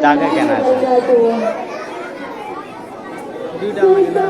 जाके कहना है दुईटा महीना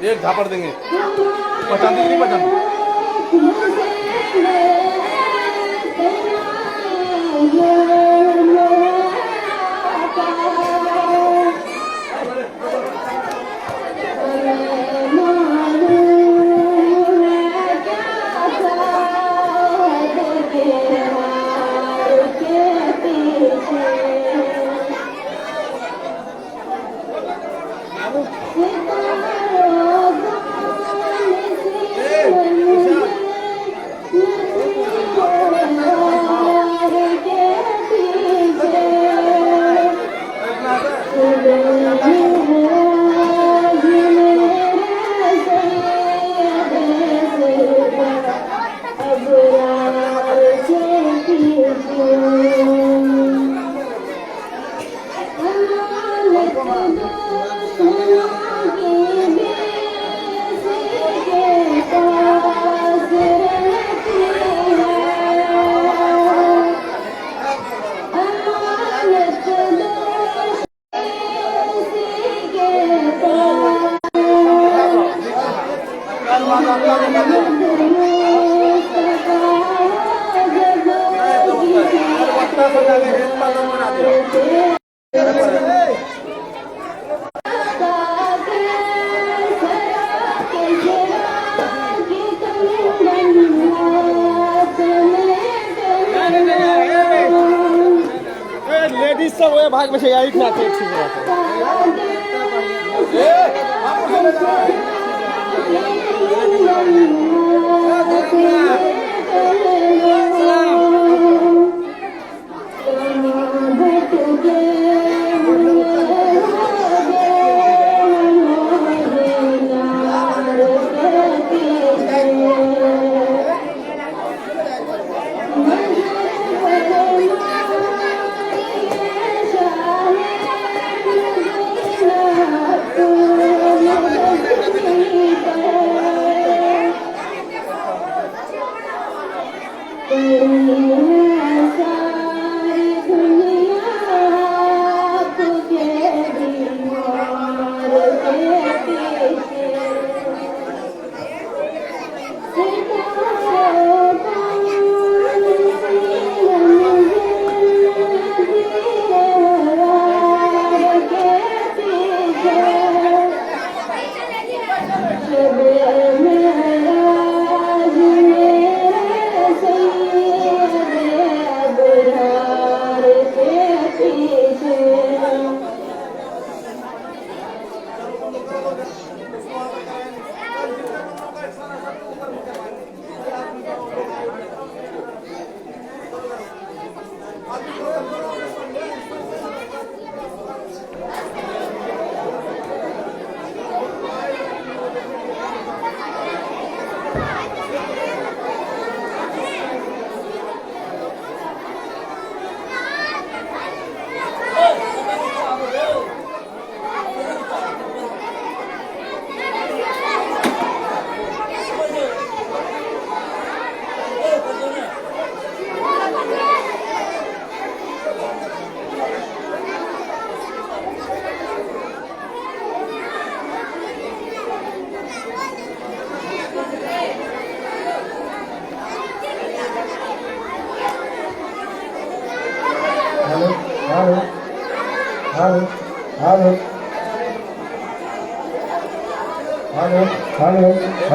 एक झापड़ देंगे पहचान नहीं पहचान ये भाग में से यार इतना अच्छी अच्छी बात है। आप ले जा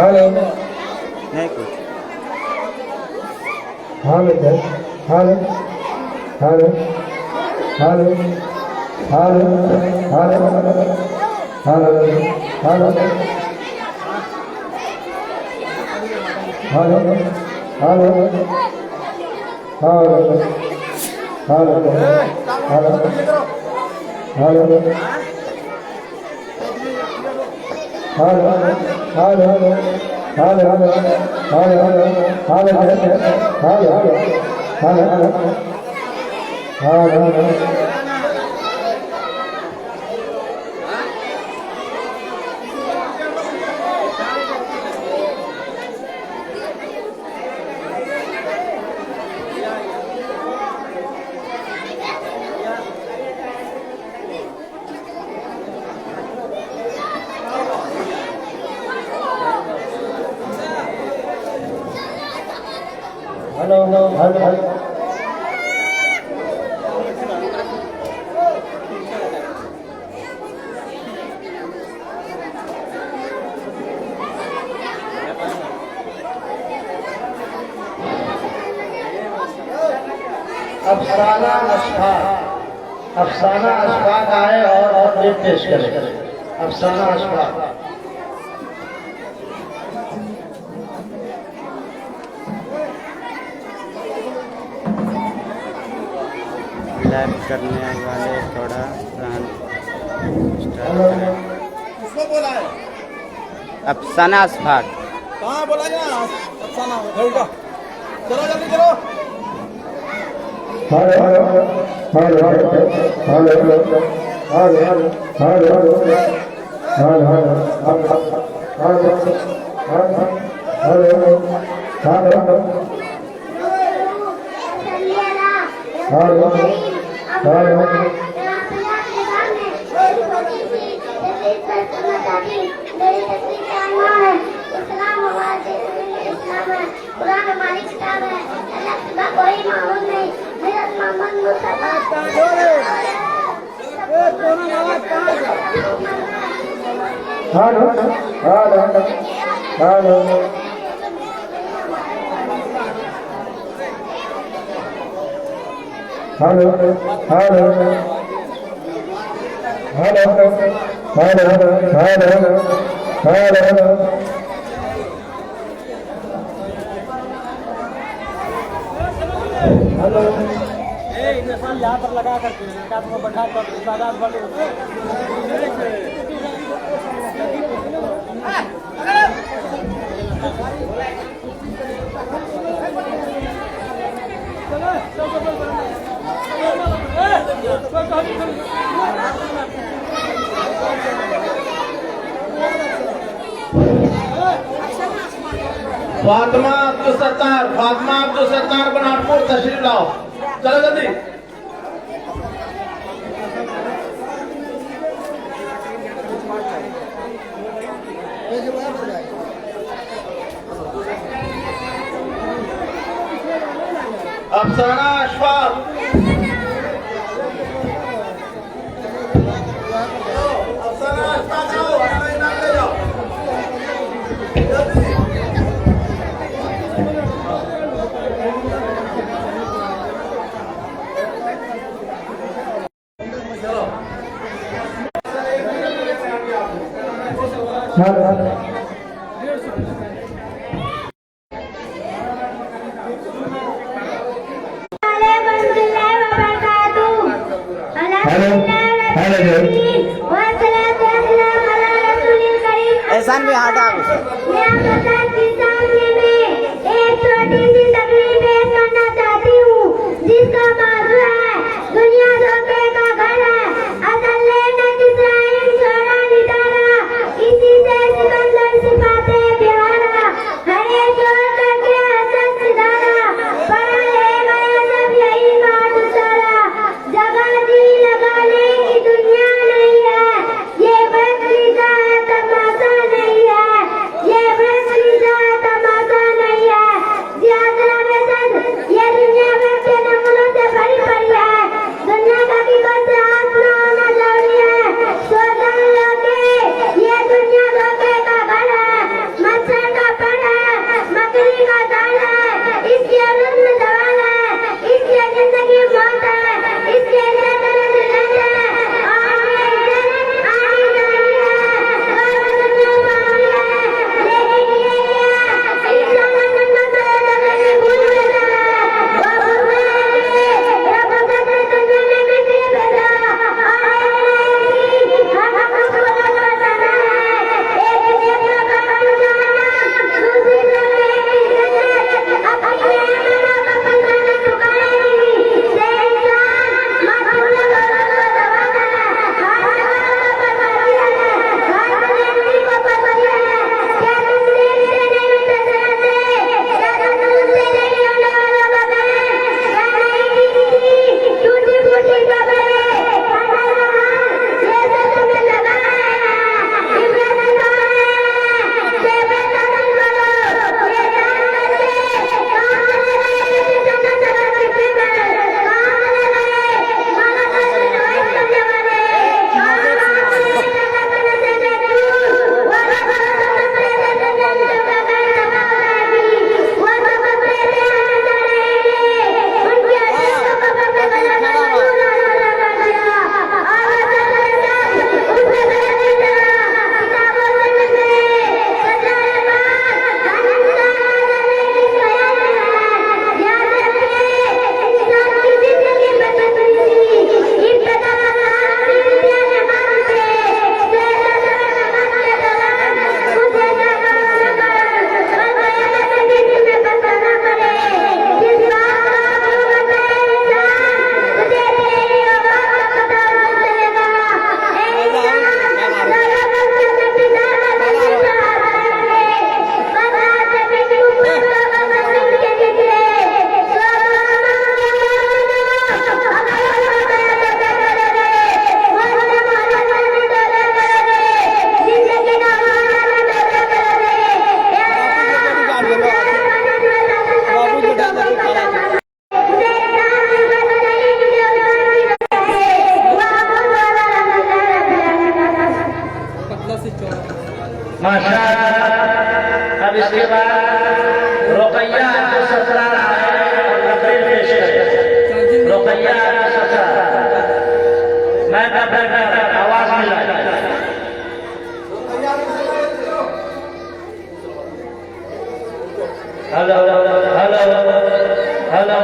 रहा है। नहीं कुछ hello hello hello hello hello hello hello hello hello hello hello hello hello अफसाना अशफाक आए और गीत पेश करें। अफसाना अशफाक लाइव करने वाले थोड़ा किसको बोला है? अफसाना अशफाक कहाँ बोला गया? अफसाना घर का। चलो जल्दी करो। Hello hello hello hello hello hello hello hello hello यहाँ पर लगा करके हाथ में बैठा कर तादाद वाले फातिमा अब्दुल सत्तार बनाटपुर तशरीफ लाओ, चलो जल्दी। अफसाना अशफाक, अफसाना अशफाक आओ, अपना इनाम ले जाओ जल्दी। एहसान भी हटा एक छोटी सी तकलीफ पेश करना चाहती हूँ, जिसका मौजू है दुनिया धोखे का घर है। असल लेने इब्राहिम छोड़ा निटारा, इसी से सिकंदर सिपाते बिहारा। हरे जोर करके हसन सिधारा, पढ़ा ले गया जब यही बात उतारा। जगह जी लगाने की दुनिया नहीं है, ये बदलीजा है तमाशा नहीं है, ये बदलीजा है तमाशा नहीं है। ज्यादा हेलो हेलो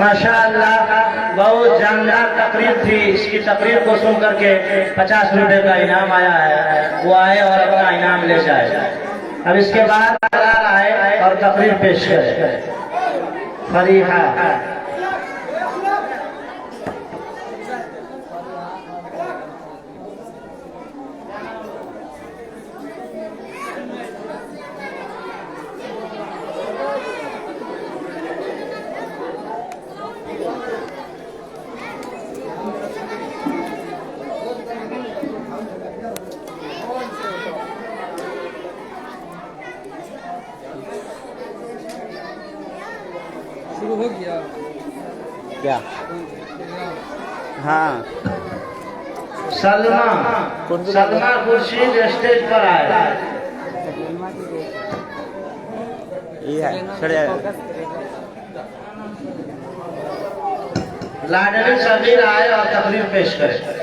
माशाअल्लाह बहुत जानदार तकरीर थी। इसकी तकरीर को सुन करके 50 रुपए का इनाम आया है, वो आए और अपना इनाम ले जाए। अब इसके बाद आए और तकरीर पेश करे फरीहा। शुरू हो गया क्या? हाँ, सलमा खुर्शीद स्टेज पर आए। ये है छोड़िए। लाडली सगीर आए और तकरीर पेश करे।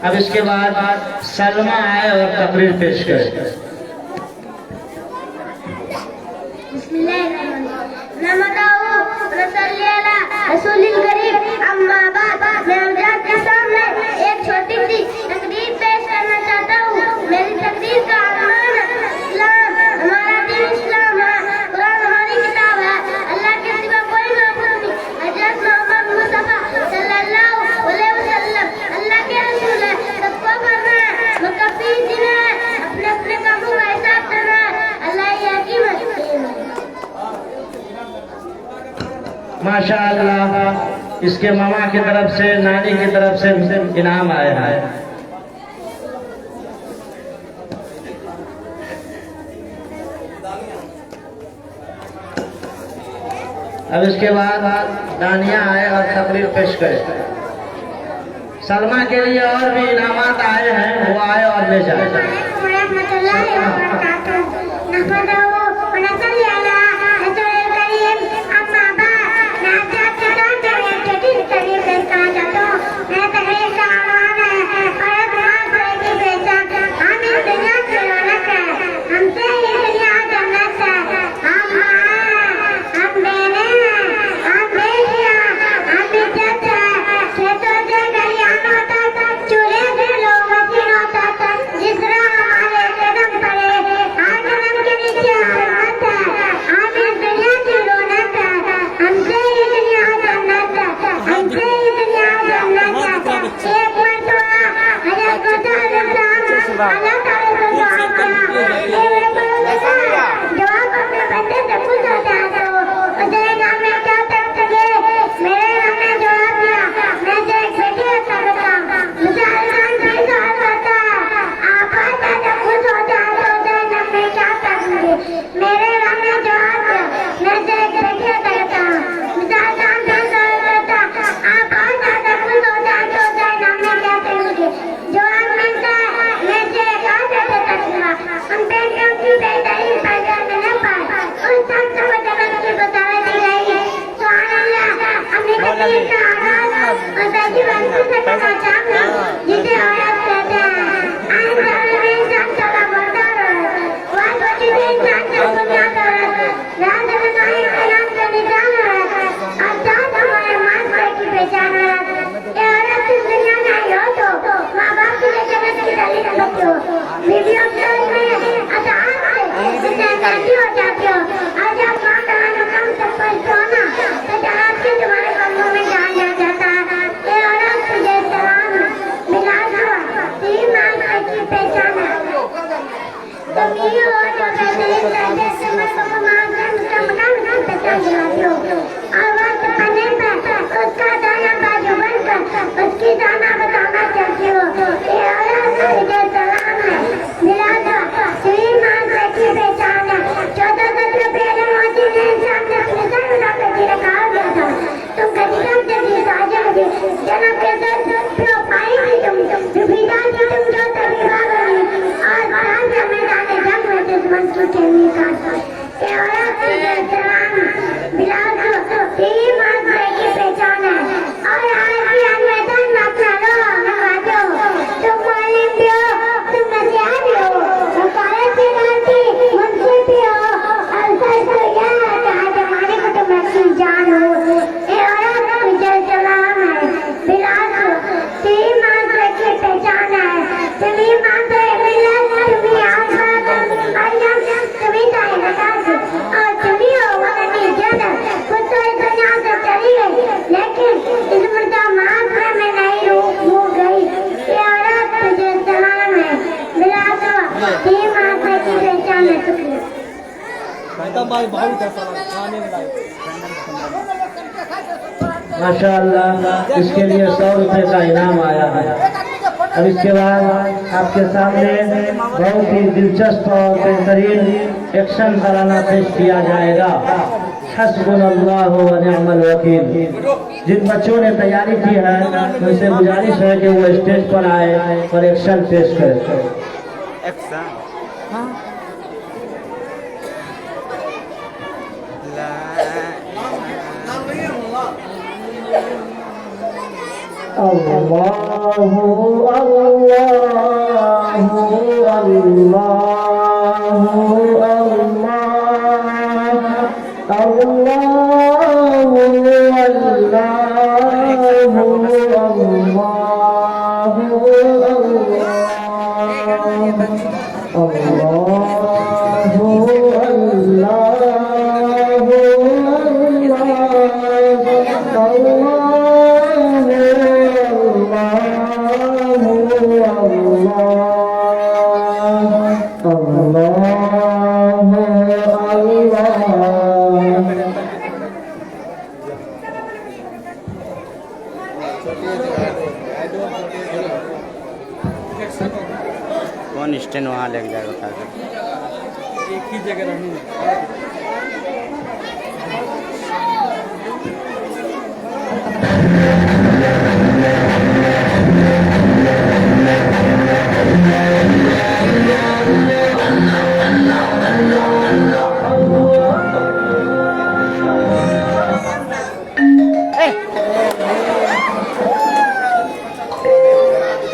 अब इसके बाद सलमा आए और तकरीर पेश करे। एक छोटी सी तकरीर पेश करना चाहता हूँ। मेरी तकरीर का आह्वान इस्लाम, हमारा दीन इस्लाम है, कुरान हमारी किताब है, अल्लाह के सिवा कोई माबूद नहीं, हज़रत मोहम्मद मुस्तफा सल्लल्लाहु अलैहि वसल्लम अल्लाह के रसूल है, सबको करना है, मुकफ़ी दिन है, अपने अपने कामों का हिसाब करना है, अल्लाह ही हकीम है। माशाअल्लाह, इसके मामा की तरफ से, नानी की तरफ से इनाम आया है। अब इसके बाद दानिया आए और तकरीर पेश करे। सलमा के लिए और भी इनामात आए हैं, वो आए और ले जाए। माशाअल्लाह, इसके लिए 100 रुपए का इनाम आया है। अब इसके बाद आपके सामने बहुत ही दिलचस्प और बेहतरीन एक्शन कराना पेश किया जाएगा। हस्बुनल्लाहु व निअमल वकील। जिन बच्चों ने तैयारी की है उनसे गुजारिश है कि वो स्टेज पर आए और एक्शन पेश करें। अल्लाहु अल्लाह कौन स्टैंड वहाँ लग जाएगा बता दो। एक ही जगह रहनी है।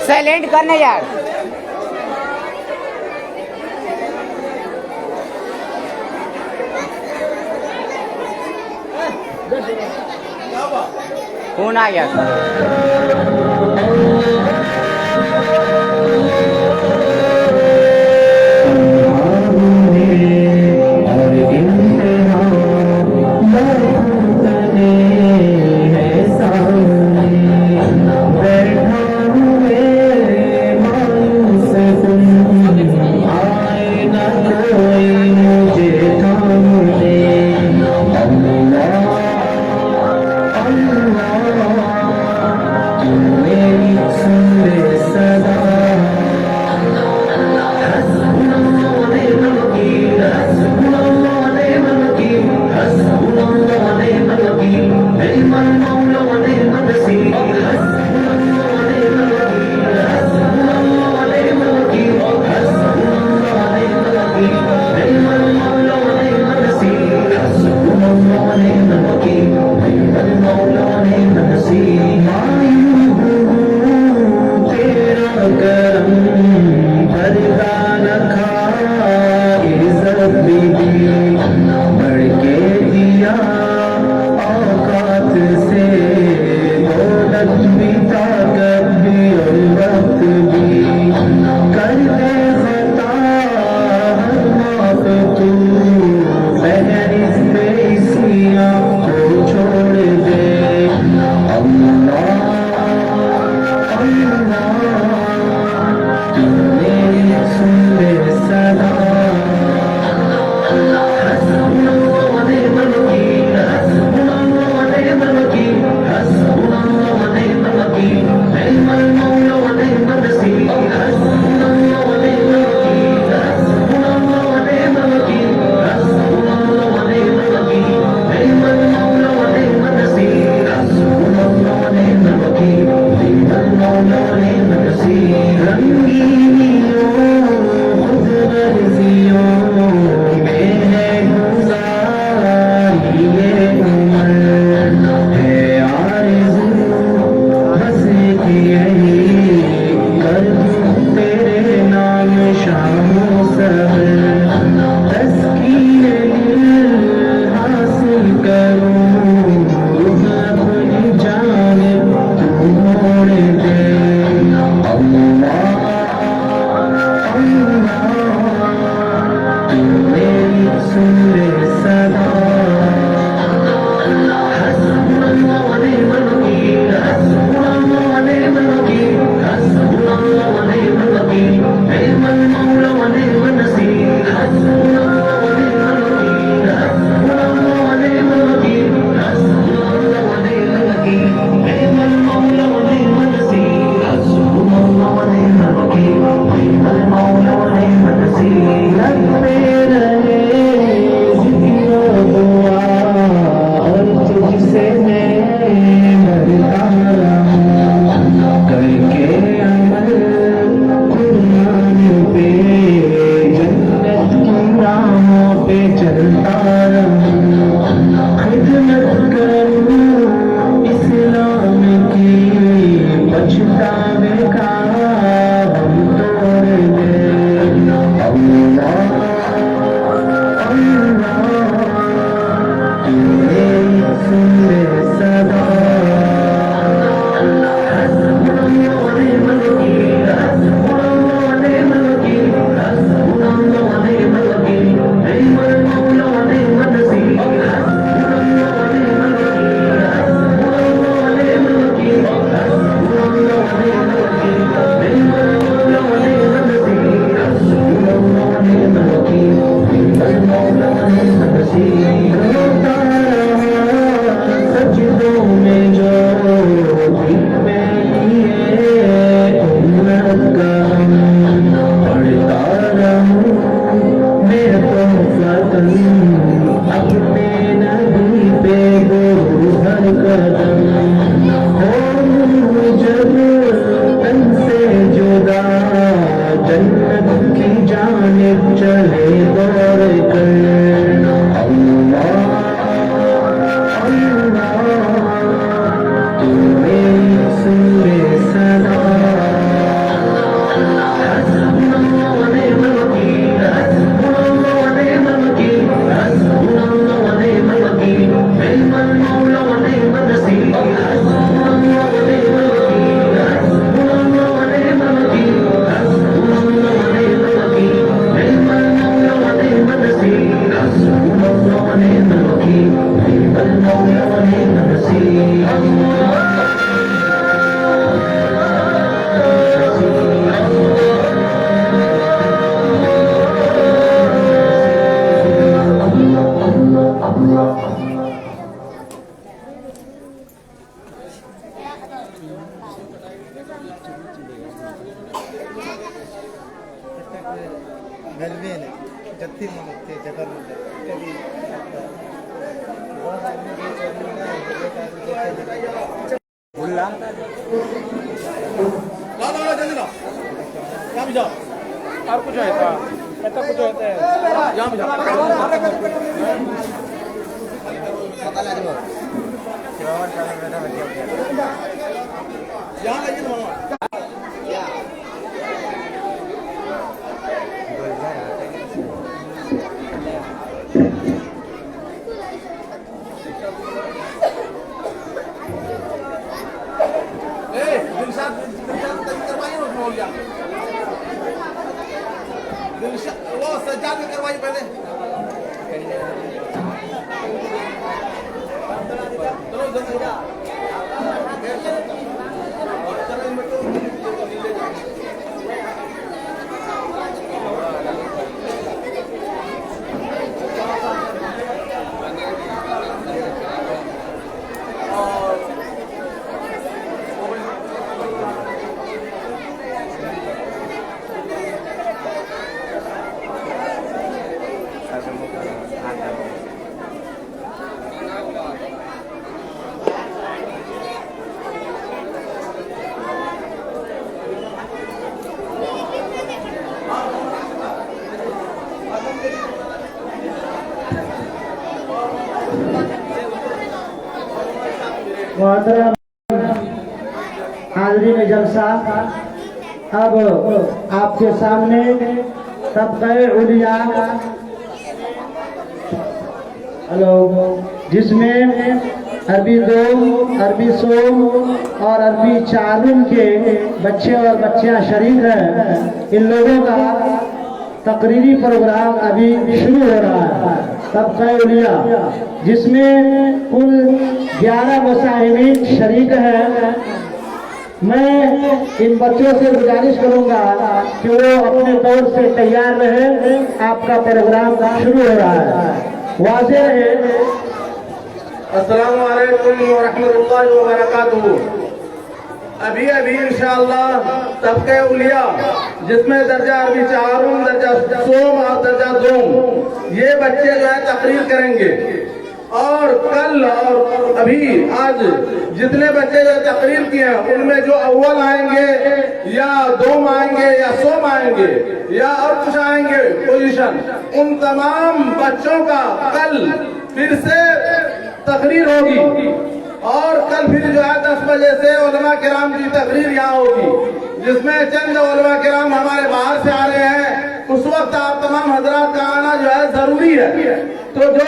साइलेंट करने यार। फोन आ गया व्यक्ति थे जगह कभी बुल्ला जल्दी लाओ यहाँ भी जाओ और कुछ है ऐसा कुछ होता है यहाँ भी जाओ यहाँ लाइए ना वो सज्जाद में करवाइए पहले चलो जल्दी मोहतरम हाज़रीन जलसा, अब आपके सामने तबक़े उलिया जिसमें अरबी 2, अरबी 100 और अरबी 4 रूम के बच्चे और बच्चियां शरीक हैं। इन लोगों का तकरीरी प्रोग्राम अभी शुरू हो रहा है। तबक़े उलिया जिसमें कुल 11 मुसाहिमीन शरीक हैं। मैं इन बच्चों से गुजारिश करूंगा कि वो अपने तौर से तैयार रहे। आपका प्रोग्राम शुरू हो रहा है। वाज़ेह है। अस्सलामु अलैकुम व रहमतुल्लाहि व बरकातुहू। अभी इंशाअल्लाह तबक़े उलिया जिसमें दर्जा अरबी 4, दर्जा 100 और दर्जा 2 ये बच्चे जो है तकरीर करेंगे। और कल और अभी आज जितने बच्चे जो तकरीर किए हैं उनमें जो अव्वल आएंगे या 2 आएंगे या 100 आएंगे या और कुछ आएंगे पोजीशन, उन तमाम बच्चों का कल फिर से तकरीर होगी। और कल फिर जो है 10 बजे से उलमा किराम की तकरीर यहाँ होगी, जिसमें चंद उलमा किराम हमारे बाहर से आ रहे हैं। उस वक्त आप तमाम हजरात का आना जो है जरूरी है। तो जो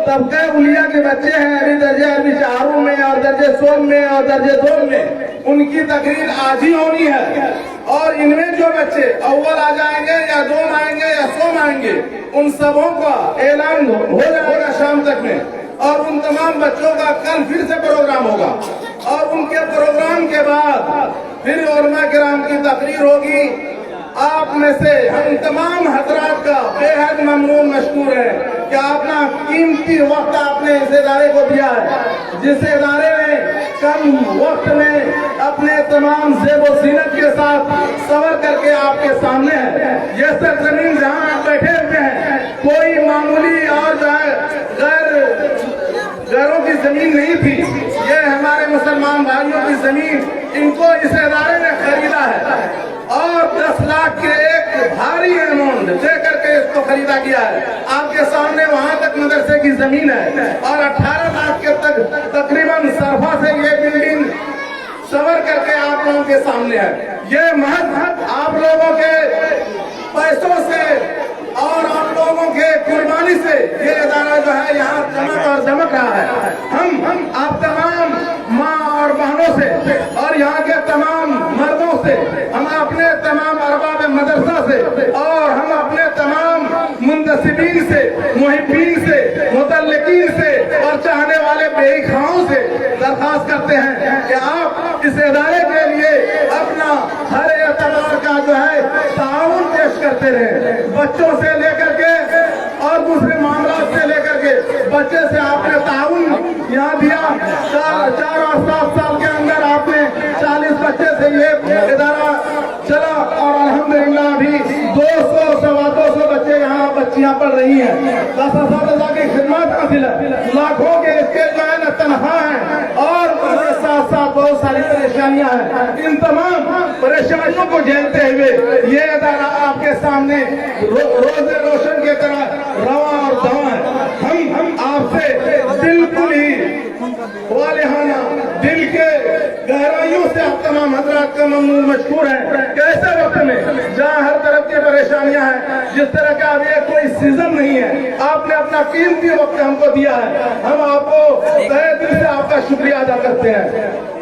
तबक़े उलिया के बच्चे हैं अभी दर्जे अरबी 4 में और दर्जे 100 में और दर्जे 2 में, उनकी तकरीर आज ही होनी है। और इनमें जो बच्चे अव्वल आ जाएंगे या 2 आएंगे या 100 आएंगे, उन सबों का ऐलान हो जाएगा शाम तक में। और उन तमाम बच्चों का कल फिर से प्रोग्राम होगा। और उनके प्रोग्राम के बाद फिर उलमा किराम की तकरीर होगी। आप में से हम तमाम हजरात का बेहद ममनून मशकूर है कि अपना कीमती वक्त आपने इस इदारे को दिया है, जिस इदारे ने कम वक्त में अपने तमाम ज़ेब और ज़ीनत के साथ सवर करके आपके सामने है। ये सरजमीन जहाँ आप बैठे हुए हैं कोई मामूली और जो है घरों की जमीन नहीं थी। ये हमारे मुसलमान भाइयों की जमीन, इनको इस इदारे ने खरीदा है और 10 लाख के एक भारी अमाउंट दे करके इसको खरीदा गया है। आपके सामने वहां तक मदरसे की जमीन है और 18 लाख के तक तकरीबन सरफा से ये बिल्डिंग सवर करके आप लोगों के सामने है। ये महज आप लोगों के पैसों से और आप लोगों के कुर्बानी से ये इदारा जो है यहाँ चमक और दमक रहा है। हम आप तमाम माँ और बहनों से और यहाँ के तमाम मर्दों से, हम अपने तमाम अरबाब मदरसा से और हम अपने तमाम मुंतसिबीन से, मुहिब्बीन से, मुतल्लिकीन से और चाहने वाले बेइखाओं से दरखास्त करते हैं कि आप इस इदारे के लिए अपना हर एतबार का जो है ताउन पेश करते रहे। बच्चों से लेकर के और दूसरे मामला से लेकर के बच्चे से आपने ताउन यहाँ दिया। 4 और 7 साल के अंदर आपने 40 बच्चे से ये इदारा चला और अल्हम्दुलिल्लाह अभी 200 सवा 200 बच्चे यहाँ बच्चियाँ पढ़ रही हैं, 10 असातिज़ा की खिदमत हासिल है, लाखों के इसके जो है न तनख्वाह है और उसके साथ साथ बहुत सारी परेशानियां हैं। इन तमाम परेशानियों को झेलते हुए ये अदारा आपके सामने रोज़े रोशन की तरह रवा और दवा है। हम आपसे बिल्कुल ही वालिहाना दिल के गहराइयों से आप तमाम हजरात का ममनून मशकूर हैं। कैसे वक्त में जहाँ हर तरफ की परेशानियां हैं, जिस तरह का अब ये कोई सीजन नहीं है, आपने अपना कीमती वक्त हमको दिया है, हम आपको तहे दिल से आपका शुक्रिया अदा करते हैं।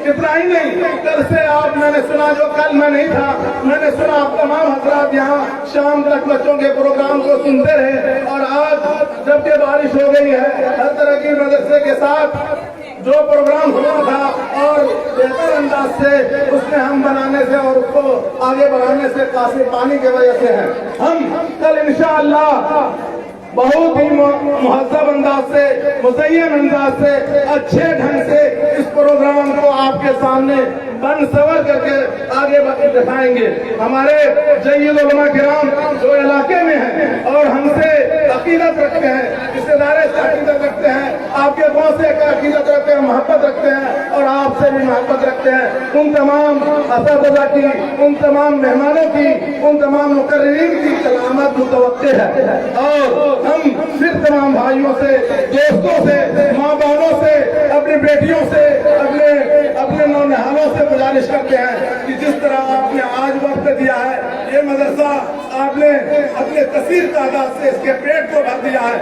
इतना ही नहीं, कल से आप, मैंने सुना, जो कल मैं नहीं था, मैंने सुना आप तमाम हजरात यहाँ शाम तक बच्चों के प्रोग्राम को सुनते रहे और आज जबकि बारिश हो गई है, हर तरह की मदरसे के साथ जो प्रोग्राम हुआ था और बेहतर अंदाज से उसने हम बनाने से और उसको आगे बढ़ाने से काफी पानी की वजह से है। हम कल इंशाअल्लाह बहुत ही मुहज्जब अंदाज से, मुज़य्यन अंदाज से, अच्छे ढंग से इस प्रोग्राम को आपके सामने बन सवर करके आगे दिखाएंगे। हमारे जय्यद उलमा किराम जो इलाके में हैं और हमसे अकीदत रखते हैं, इस इदारे से अकीदत रखते हैं, आपके गाँव से अकीदत रखते हैं, मोहब्बत रखते हैं और आपसे भी मोहब्बत रखते हैं, उन तमाम असातिज़ा की, उन तमाम मेहमानों की, उन तमाम मुकर्रिरीन की सलामत मुतवक्किल है। और हम फिर तमाम भाइयों से, दोस्तों से, माँ बहनों से, अपनी बेटियों से, अपने नौनिहालों से गुजारिश करते हैं कि जिस तरह आपने आज वक्त दिया है, ये मदरसा आपने अपने कसीर तादाद से इसके पेट को भर दिया है।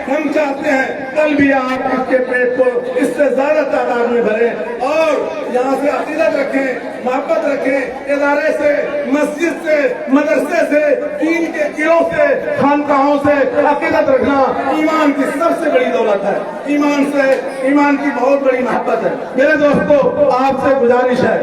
हम चाहते हैं कल भी आप इसके पेट को इससे ज्यादा तादाद में भरें और यहाँ से अकीदत रखें, मोहब्बत रखें। इदारे से, मस्जिद से, मदरसे से, दीन के किलों से, खानकाहों से अकीदत रखना ईमान की सबसे बड़ी दौलत है। ईमान की बहुत बड़ी मोहब्बत है। मेरे दोस्तों, आपसे गुजारिश है,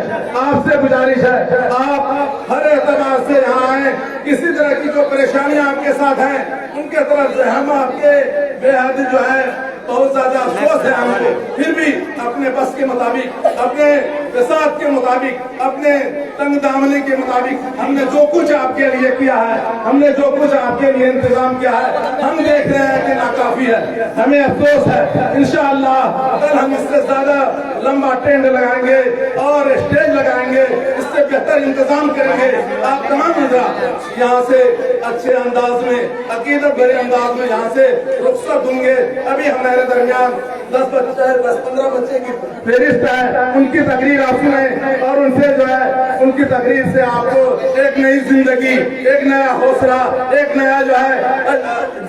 आप हर एतबार से यहाँ आए, किसी तरह की जो परेशानियां आपके साथ हैं उनके तरफ से हम आपके बेहद जो है बहुत ज्यादा अफसोस है हमको, फिर भी अपने बस के मुताबिक, अपने विसात के मुताबिक, अपने तंग दामनी के मुताबिक हमने जो कुछ आपके लिए किया है, हमने जो कुछ आपके लिए इंतजाम किया है, हम देख रहे हैं कि नाकाफी है। हमें अफसोस है। इंशाअल्लाह कल हम इससे ज्यादा लंबा टेंट लगाएंगे और स्टेज लगाएंगे, इससे बेहतर इंतजाम करेंगे। आप तमाम हज़रात यहाँ से अच्छे अंदाज में, अकीदत भरे अंदाज में यहाँ से रुखसत होंगे। अभी हमारे दरमियान 10-15 बच्चे की फेरिस्त है, उनकी तकरीर आप सुने और उनसे जो है उनकी तकरीर से आपको एक नई जिंदगी, एक नया हौसला, एक नया जो है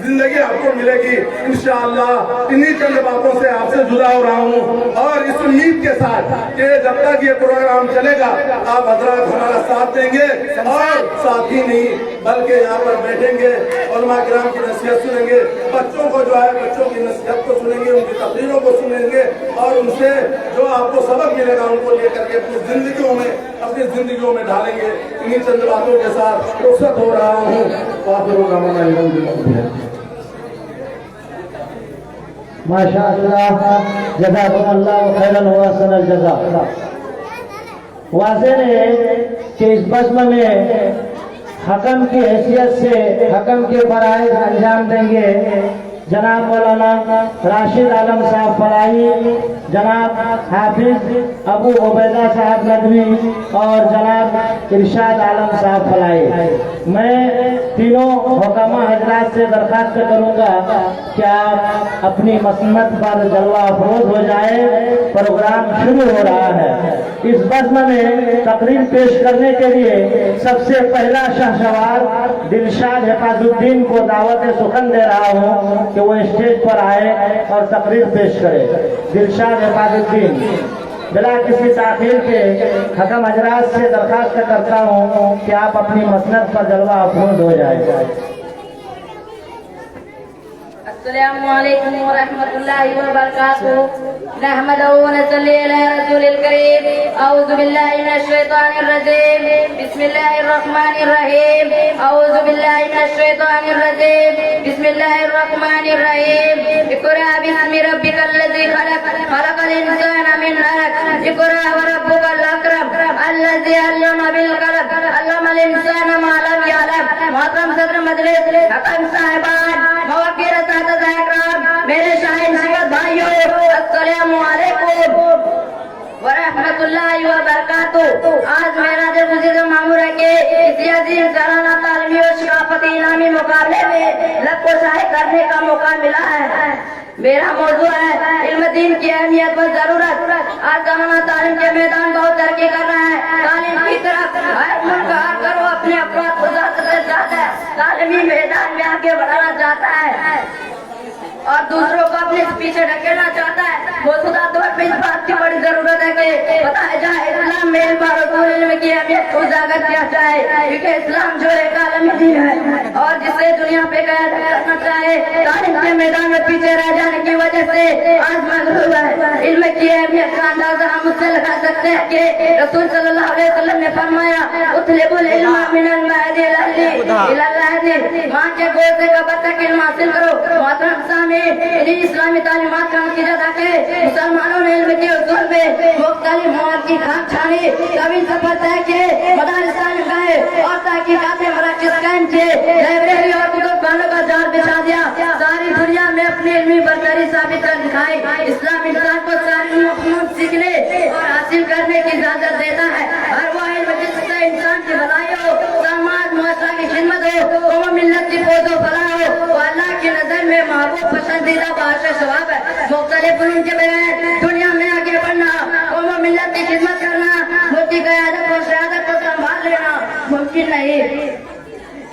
जिंदगी आपको मिलेगी इंशाअल्लाह। इन्हीं चंद बातों से आपसे जुड़ा हो रहा हूँ और इस उम्मीद के साथ कि जब तक ये प्रोग्राम चलेगा आप हजरात हमारा साथ देंगे और साथ ही नहीं बल्कि यहाँ पर बैठेंगे, उलमा किराम की नसीहत सुनेंगे, बच्चों को जो है बच्चों की नसीहत को सुनेंगे, उनकी तकरीरों को सुनेंगे और उनसे जो आपको सबक मिलेगा उनको लेकर के अपनी जिंदगियों में ढालेंगे। इन्हीं चंद बातों के साथ रुखसत हो रहा हूँ। माशाअल्लाह, जज़ाकुमुल्लाह खैरन व अहसनल जज़ा। वाज़ेह है कि इस बज़्म में हकम की हैसियत से हकम के फराइज अंजाम देंगे जनाब मौलाना राशिद आलम साहब फलाही, जनाब हाफिज अबू उबैदा साहब नदवी और जनाब इरशाद आलम साहब फलाही। मैं तीनों हुकामा हजरात से दरखास्त करूंगा कि आप अपनी मसनत पर जलवा अफरोज हो जाए। प्रोग्राम शुरू हो रहा है। इस बज़्म में तकरीर पेश करने के लिए सबसे पहला शहसवार दिलशाद हिफाजुद्दीन को दावत सुखन दे रहा हूँ कि वो स्टेज पर आए और तकरीर पेश करे। दिलशाद हिफाजुद्दीन, बिला किसी ताखीर के हकम हजरात से दरखास्त करता हूँ कि आप अपनी मसनद पर जलवा अफरोज हो जाए। अस्सलामु अलैकुम व रहमतुल्लाहि व बरकातुहू। नहमदुहु व नसल्ली अला रसूलिल करीम। औज़ु बिल्लाहि मिनश शैतानिर रजीम। बिस्मिल्लाहिर रहमानिर रहीम। औज़ु बिल्लाहि मिनश शैतानिर रजीम। बिस्मिल्लाहिर रहमानिर रहीम। इक़रा बिस्मि रब्बिकल लज़ी खलक़, खलक़ल इंसाना मिन अलक़। इक़रा व रब्बुकल अकरम, अल्लज़ी अल्लमा बिल क़लम, अल्लमल इंसाना मा लम यअलम। मोहतरम सदर मजलिस, खतम साहिबान, मवाकिर सादत इकराम, मेरे शाहीन शिवत भाइयों, अस्सलामु अलैकुम व रहमतुल्लाहि व बरकातुहू। आज मेरा दिल मुझे मामूर है कि इस अजीम सालाना तालीमी और शराफती इनामी मुकाबले में लक्को शाही करने का मौका मिला है। मेरा मौजू है इल्म दीन की अहमियत व जरूरत। आज जमाना तालीम के मैदान बहुत तरक्की कर रहा है। तालीम की तरफ हर मुल्क हर करो अपने अफराद को ज्यादा चाहता है, तालीमी मैदान में आगे बढ़ाना चाहता है और दूसरों को अपने पीछे ढकेलना चाहता है। मौजूदा दौर पे इस बात की बड़ी जरूरत है कि बताया जाए इस्लाम में इल्म की अहमियत को उजागर किया जाए, क्योंकि इस्लाम जो एक आलमी दीन है और जिसे दुनिया पे क़यादत करना चाहे, तालीम के मैदान में पीछे रह जाने की वजह से आज मगरूब है। इल्म की अहमियत का अंदाजा हम उससे लगा सकते हैं कि रसूल सल्लल्लाहु अलैहि वसल्लम ने फरमाया, उतलबुल इल्म मिनल महदी इलल लहदी, मां के गोद से कब्र तक इल्म हासिल करो। मोहतरम सामईन, इस्लामी तालीमात का नतीजा था कि मुसलमानों ने इल्म के उसूल में मुख्तलिफ मौत की खाक छानी, कभी सफर तय किए, मदारिस कायम गए और तहकीकात मराकिज़ कायम किए, लाइब्रेरी और कुतुबखानों का जाल बिछा दिया, सारी दुनिया में अपनी इल्मी बरतरी साबित कर दिखाई। इस्लाम इंसान को सारी मफहूम सीखने और हासिल करने की इजाजत देता है। हर वो इल्म जिससे इंसान की भलाई हो, समाज मुआशरा की खिदमत हो, कौम मिल्लत की फौज व फलाह हो, वो अल्लाह की नजर में महबूब पसंदीदा बादशाह सवाब है। मुख्तलिफ फनून के बगैर दुनिया में आगे बढ़ना, कौम मिल्लत की खिदमत करना, मुल्क की क़यादत और क़यादत को संभाल लेना मुमकिन नहीं।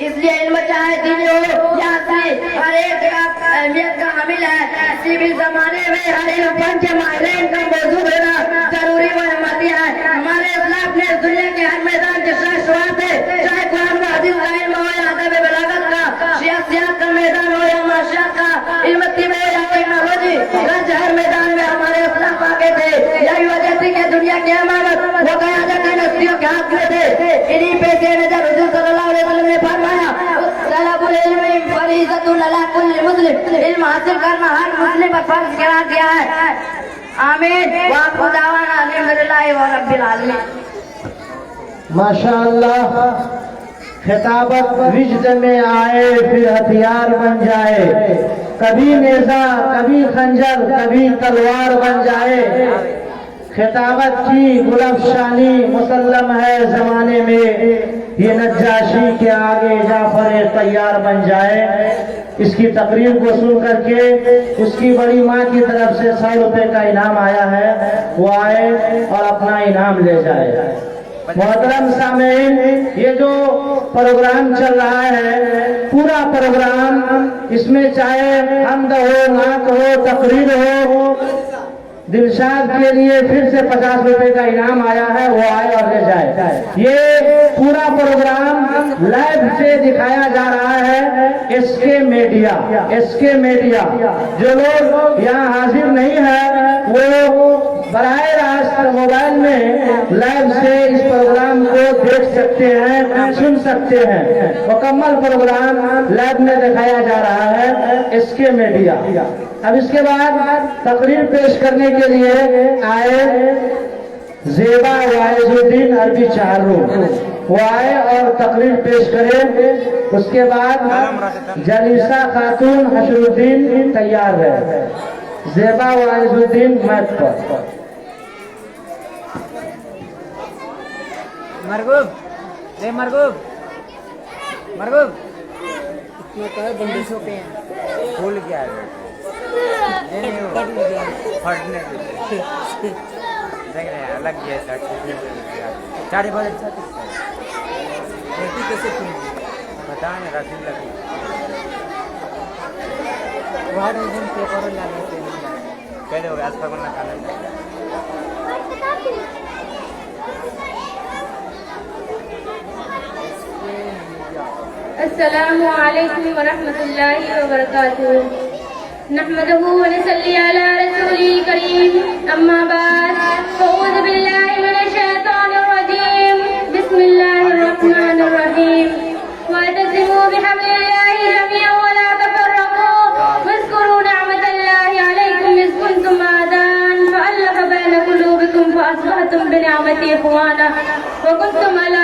इसलिए इल्म चाहे दीनी हो या असली, हर एक अहमियत का हामिल है। किसी भी जमाने में हर इल्म फन के माहिरीन का मौजूद होना जरूरी व हिम्मती है। हमारे इस्लाम ने दुनिया के हर मैदान के शाहसवार थे, चाहे कुरान व हदीस का इल्म हो या अदब बलागत का, सियासत का मैदान हो या माशियत का, इल्म तिब हो या टेक्नोलॉजी, हर मैदान में हमारे इस्लाम आगे थे। यही वजह थी कि दुनिया की अमानत वो क़यादत की हस्तियों के हाथ में थे। इन्हीं पे से नजर हुजूर सल्लल्लाहु अलैहि वसल्लम ने फरमाया, तलबुल इल्मी फरीज़तुन अला कुल्लि मुस्लिम, इल्म हासिल करना हर मुस्लिम पर फर्ज करार दिया है। आमीन व आखिरु दावाना अल्हम्दुलिल्लाहि व रब्बिल आलमीन। माशाअल्लाह, खिताबत विजद में आए फिर हथियार बन जाए, कभी नेज़ा कभी खंजर कभी तलवार बन जाए। खिताबत की गुलफशानी मुसल्लम है जमाने में, ये नज्जाशी के आगे जाफर तैयार बन जाए। इसकी तकरीर को सुन करके उसकी बड़ी माँ की तरफ से 100 रुपए का इनाम आया है, वो आए और अपना इनाम ले जाए। मोहतरम सामीन, ये जो प्रोग्राम चल रहा है, पूरा प्रोग्राम इसमें चाहे हम्द हो, नात हो, तकरीर हो, दिलशाद के लिए फिर से 50 रुपए का इनाम आया है, वो आए और ले जाए। ये पूरा प्रोग्राम लाइव से दिखाया जा रहा है। एसके मीडिया जो लोग यहाँ हाजिर नहीं है, वो बराह रास्त मोबाइल में लाइव से इस प्रोग्राम को देख सकते हैं, सुन सकते हैं। मुकम्मल प्रोग्राम लाइव में दिखाया जा रहा है, एसके मीडिया। अब इसके बाद तकरीर पेश करने के लिए आए ज़ेबा वाइजुद्दीन अरबी चारू, वो आए और तकरीर पेश करें। उसके बाद जलीसा खातून हशरुद्दीन तैयार है। ज़ेबा वाइजुद्दीन मैथ पर। मरगूब, रे मरगूब, मरगूब, इसमें तो बंदिशों पे भूल गया है, फटने देख रहे हैं, अलग गया चारे बहुत अच्छा कैसे बता नहीं रखी लगी वहाँ पेपर लाने पहले हो गया आज तक बनना खाना। अस्सलामु अलैकुम व रहमतुल्लाहि व बरकातुहू। नहमदुहु व नसल्ली अला रसूलिल करीम, अम्मा बाद, अऊज़ु बिल्लाहि मिनश शैतानिर रजीम, बिस्मिल्लाहिर रहमानिर रहीम। वअतसिमू बिहब्लिल्लाहि जमीअन व ला तफर्रक़ू, वज़्कुरू निअमतल्लाहि अलैकुम इज़ कुंतुम आदान फअल्लफ़ बैन क़ुलूबिकुम फ़अस्बहतुम बिनिअमतिही इख़्वाना व कुंतुम अला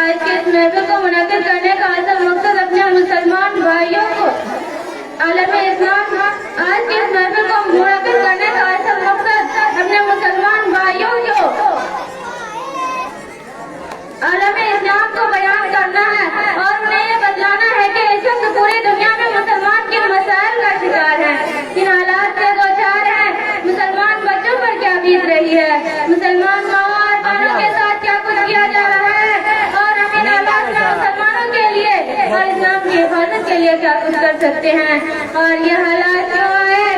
आज के इस महफिल को मुनक्किद करने का असल मकसद अपने मुसलमान भाइयों को आलम इस्लाम आज के इस महफिल को मुनक्किद करने का असल मकसद अपने मुसलमान भाइयों को आलम इस्लाम को बयान करना है और उन्हें ये बतलाना है कि इस वक्त पूरी दुनिया में मुसलमान किन मसाइल का शिकार है, किन हालात से दो चार है, मुसलमान बच्चों पर क्या बीत रही है, मुसलमान माओ और बहनों के साथ क्या कुछ किया जा रहा है और हम इन हालात में मुसलमानों के लिए और इस्लाम की हिफाजत के लिए क्या कुछ कर सकते हैं। और ये हालात क्यों आए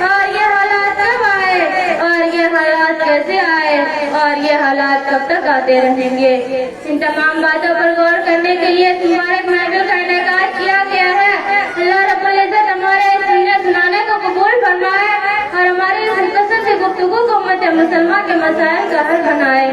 और ये हालात कब आए और ये हालात कैसे आए और ये हालात कब तक आते रहेंगे। इन तमाम बातों पर गौर करने के लिए मुबारक महफिल का इनेकाद किया गया है। अल्लाह रब्बुल इज्जत हमारे सुनने सुनाने को कबूल फरमाए और हमारी इस मुख्तसर सी गुफ्तगू को उम्मत मुसलमान के मसाइल का हल बनाए।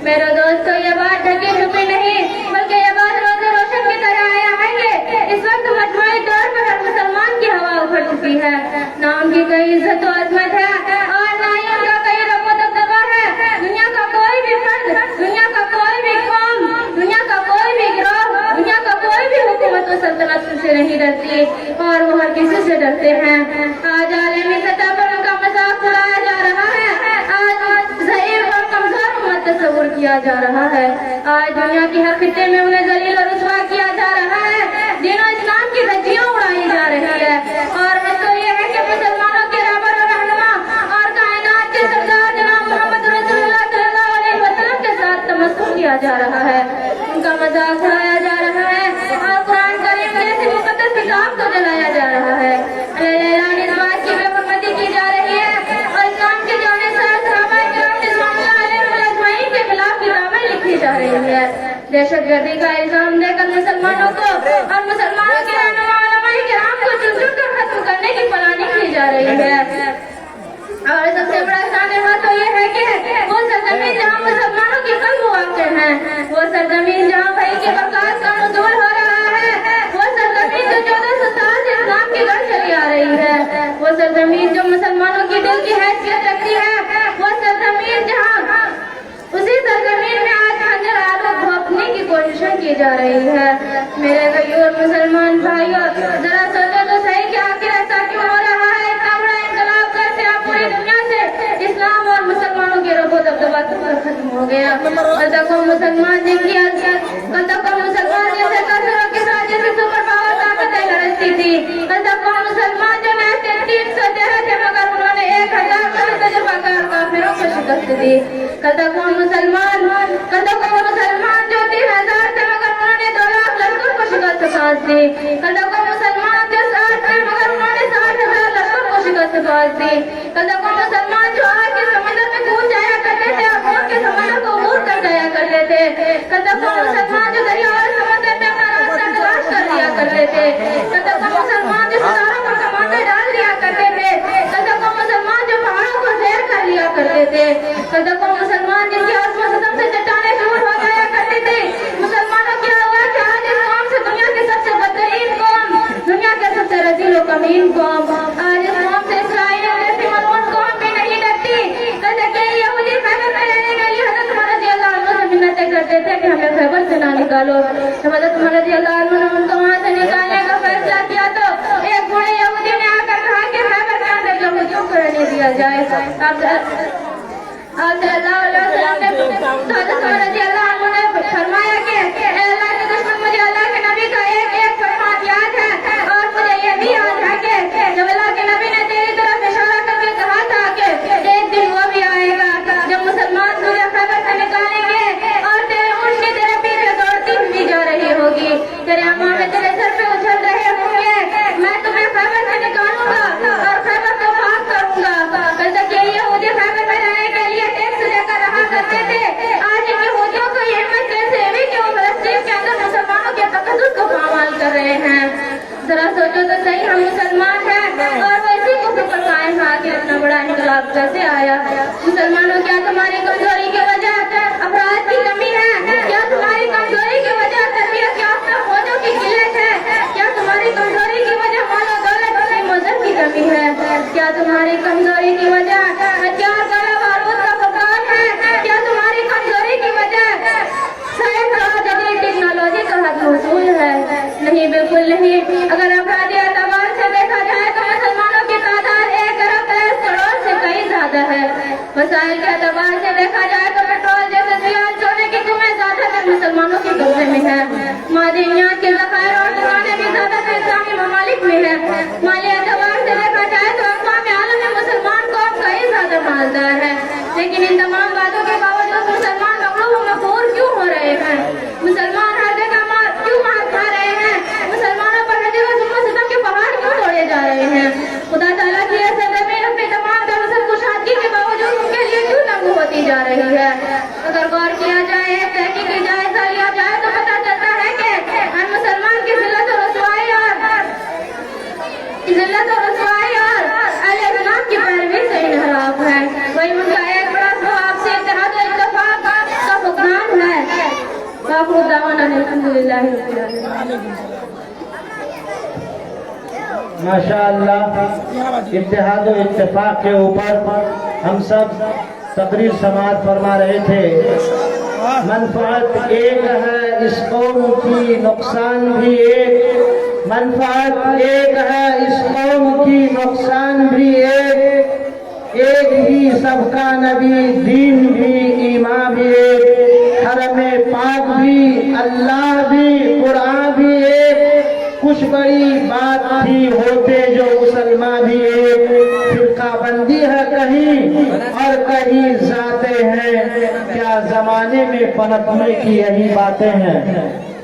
मेरे दोस्तों, ये बात ढकी छुपी नहीं बल्कि ये बात रोज़े रोशन की तरह आएंगे। इस वक्त मजमूई तौर पर हर मुसलमान की हवा उखड़ चुकी है। ना उनकी कोई इज्जत और अजमत है और ना ही उनका कोई रब्बो दबदबा है। दुनिया का कोई भी फर्द, दुनिया का कोई भी कौम, दुनिया का कोई भी गिरोह, दुनिया का कोई भी हुकूमत व सल्तनत से नहीं डरती और वो हर किसी से डरते हैं। आज आलमी सतह पर उनका मजाक उड़ाया जा रहा है। आज ज़ईफ और कमजोर उम्मत तस्वुर किया जा रहा है। आज दुनिया की हर खित्ते में उन्हें जलील और रुसवा किया जा रहा है। दीन और इस्लाम की धज्जियां उड़ाई जा रही है और तो ये है कि मुसलमानों के रहबर और रहनुमा और कायनात के सरदार जनाब मोहम्मद रसूलुल्लाह सल्लल्लाहु अलैहि वसल्लम के साथ तमस्सुक किया जा रहा है, उनका मजाक उड़ाया जा रहा है और कुरान करीम जैसे मुकद्दस किताब को जलाया जा रहा है। इस बात की बेहरमती की जा रही है और इस्लाम के जाने से सहाबा किराम रिज़वानुल्लाह अलैहिम अजमईन के खिलाफ किताबें लिखी जा रही है। दहशतगर्दी का इल्जाम देकर मुसलमानों को और मुसलमानों के रहनुमा उलमाए किराम को चुन कर खत्म करने की प्लानिंग की जा रही है। और सबसे बड़ा सानहा तो ये है कि वो सरजमीन जहाँ मुसलमानों की कल्ब वाक़ है, वो सरजमीन जहाँ भाई के बरकत का नुज़ूल हो रहा है, वो सरजमीन जो 1400 साल से इस्लाम की गढ़ चली आ रही है, वो सरजमीन जो मुसलमानों की दिल की हैसियत रखती है, वो सरजमीन जहाँ उसी सरजमीन में आज खंजर आलू भोंकने की कोशिशें की जा रही है। मेरे गरीब मुसलमान भाइयों, जरा सोचो तो सही कि आखिर ऐसा क्यों हो रहा है। इतना बड़ा इंकलाब करते आप पूरी दुनिया से इस्लाम और मुसलमानों के रबो दबदबा खत्म हो गया। कल तक वो मुसलमान जिनकी कल तक वो मुसलमान जैसे कसरों के साथ जैसे सुपर पावर ताकतें लड़ती थी, कल तक वो मुसलमान जो महज 300 चेहरे थे मगर उन्होंने 1000 तजुर्बाकार काफिरों को शिकस्त दी। कल तक वो मुसलमान जो 3000 थे मगर उन्होंने 2 लाख लश्कर को शिकस्त फांस दी। कल तक वो मुसलमान जो 60 थे मगर उन्होंने 60,000 लश्कर को शिकस्त फांस दी। कल तक वो मुसलमान जो आग के समंदर में कूद जाया करते थे और खून के समंदर को अबूर कर जाया करते थे। कल तक वो मुसलमान जो दरिया और समंदर में अपना रास्ता तलाश कर लिया करते थे। कल तक वो मुसलमान जो सितारों पर कमांडर डाल दिया करते थे। कल तक वो मुसलमान जो पहाड़ों को ज़ेर कर लिया करते थे। कल तक वो मुसलमान जिनकी आसमान सदम से चट्टानें दूर हो जाया करती थी। मुसलमानों क्या हुआ कि आज इस कौम से दुनिया के सबसे बदतरीन कौम, दुनिया के सबसे रजील व कमीन कौम, आज इस कौम से इसराइल जैसी मलऊन कौम भी नहीं डरती। कल तक ये यहूदी खैबर में रहने के लिए हज़रत उमर रज़ियल्लाहु अन्हु से मिन्नतें करते थे कि हमें खैबर से ना निकालो। जब हज़रत उमर रज़ियल्लाहु अन्हु ने उनको वहाँ से निकालने का फैसला किया तो एक बूढ़े यहूदी ने आकर कहा कि खैबर के अंदर यहूदियों को रहने दिया जाए। आप सल्लल्लाहु अलैहि वसल्लम ने हज़रत उमर रज़ियल्लाहु अन्हु ने फरमाया कि अल्लाह के दुश्मन, मुझे अल्लाह के नबी का एक फरमान याद है और मुझे ये भी याद है कि जब अल्लाह के नबी ने तेरी तरफ इशारा करके कहा था कि एक दिन वो भी आएगा जब मुसलमान तुझे खैबर से निकालेंगे और तेरे ऊँटनी तेरे पीछे दौड़ती हुई जा रही होगी, तेरे अमामे तेरे सर पे उछल रहे होंगे, मैं तुम्हें खैबर से निकालूंगा और खैबर को सोचो तो सही, हम मुसलमान हैं और वो इसी कुफ्र पर कायम है कि इतना बड़ा इनकलाब कैसे आया। मुसलमानों, क्या तुम्हारी कमजोरी की वजह अपराध की कमी है? क्या तुम्हारी कमजोरी की वजह तरबियत याफ्ता फौजों की किल्लत है? क्या तुम्हारी कमजोरी की वजह मालो दौलत और मजहब की कमी है? क्या तुम्हारी कमजोरी की वजह हथियार गला बारूद का फुकरान है? क्या तुम्हारी कमजोरी की वजह जदीद टेक्नोलॉजी का हक मौसूल है? नहीं, बिल्कुल नहीं। अगर अपराधी एतबार से देखा जाए तो मुसलमानों की तादाद 1 अरब 10 करोड़ से कई ज्यादा है। वसाइल के एतबार से देखा जाए तो पेट्रोल जैसे सियाल सोने की कीमत ज्यादातर मुसलमानों के कब्जे में है। मादनियात के ज़खायर और दुकानें भी ज्यादातर इस्लामी ममालिक में है। माली एतबार से देखा जाए तो अक़वाम आलम में मुसलमान कौम कई ज्यादा मालदार है। लेकिन इन तमाम बातों के बावजूद मुसलमान मगलूब व मक़हूर क्यों हो रहे हैं? मुसलमान हर जगह क्यों मार खा रहे हैं? मुसलमानों पर हर जगह जुल्म सितम के पहाड़ क्यों तोड़े जा रहे हैं? खुदा ताला की ऐसे ज़मीन अपने तमाम दरअसल कुशादगी के बावजूद उनके लिए क्यों नंग होती जा रही है? अगर गौर किया जाए, तहकीक की जायज़ा लिया जाए तो पता चलता है कि हर मुसलमान की ज़िल्लत और रुसवाई और अहले गुनाह की पैरवी से इनहराफ है। वही उनका एक बड़ा स्वभाव से इत्तेहाद और इत्तेफाक का फुकरान है। बाखुर दावाना अल्हम्दुलिल्लाह रब्बिल आलमीन। माशाअल्लाह, इत्तेहाद और इत्तेफाक के ऊपर हम सब तकरीर समाअत फरमा रहे थे। मनफात एक है इस कौम की, नुकसान भी एक। मनफात एक है इस कौम की, नुकसान भी एक ही सबका नबी, दीन भी, ईमान भी एक। हरम पाक भी, अल्लाह भी, कुरान भी एक। कुछ बड़ी बात थी होते जो मुसलमान भी एक। फिरका बंदी है कहीं और कहीं जाते हैं, क्या जमाने में पनपने की यही बातें हैं।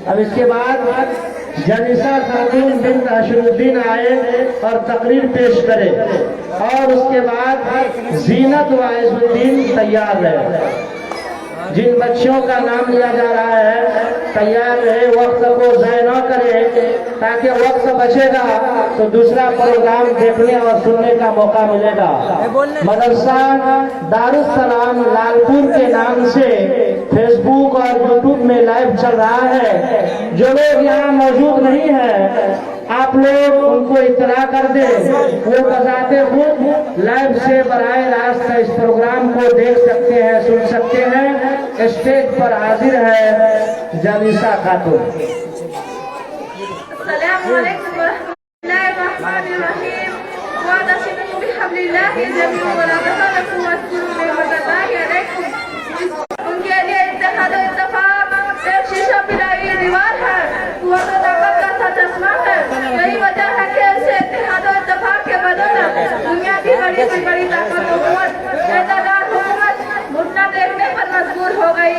अब इसके बाद जनिसा खातून बिन्त अशरुद्दीन आए और तकरीर पेश करे और उसके बाद जीनत वाइजुद्दीन तैयार रहे। जिन बच्चों का नाम लिया जा रहा है तैयार रहे, वक्त को ज़ाय न करे, ताकि वक्त बचेगा तो दूसरा प्रोग्राम देखने और सुनने का मौका मिलेगा। मदरसा दारुस्सलाम लालपुर के नाम से फेसबुक और यूट्यूब में लाइव चल रहा है। जो लोग यहाँ मौजूद नहीं है आप लोग उनको इत्तला कर दे, वो बजाते खुद लाइव से बराए रास्त इस प्रोग्राम को देख सकते हैं, सुन सकते हैं। स्टेज पर हाजिर है जनिसा खातून। अस्सलामु अलैकुम वरहमतुल्लाहि रहमानिर्रहीम। वादसिमु बिहब्लिल्लाहि जमीअन वला तफररकू वज़कुरू निअमतल्लाहि अलैकुम। उनके लिए इत्तेहाद और इत्तेफाक एक शीशा पिलाई दीवार है, कुव्वत और ताकत का सा चश्मा है। यही वजह है कि ऐसे इत्तेहाद और इत्तेफाक के बदौलत दुनिया की बड़ी से बड़ी ताकत और कुव्वत इक़्तिदार हुकूमत घुटना देखने पर मजबूर हो गई।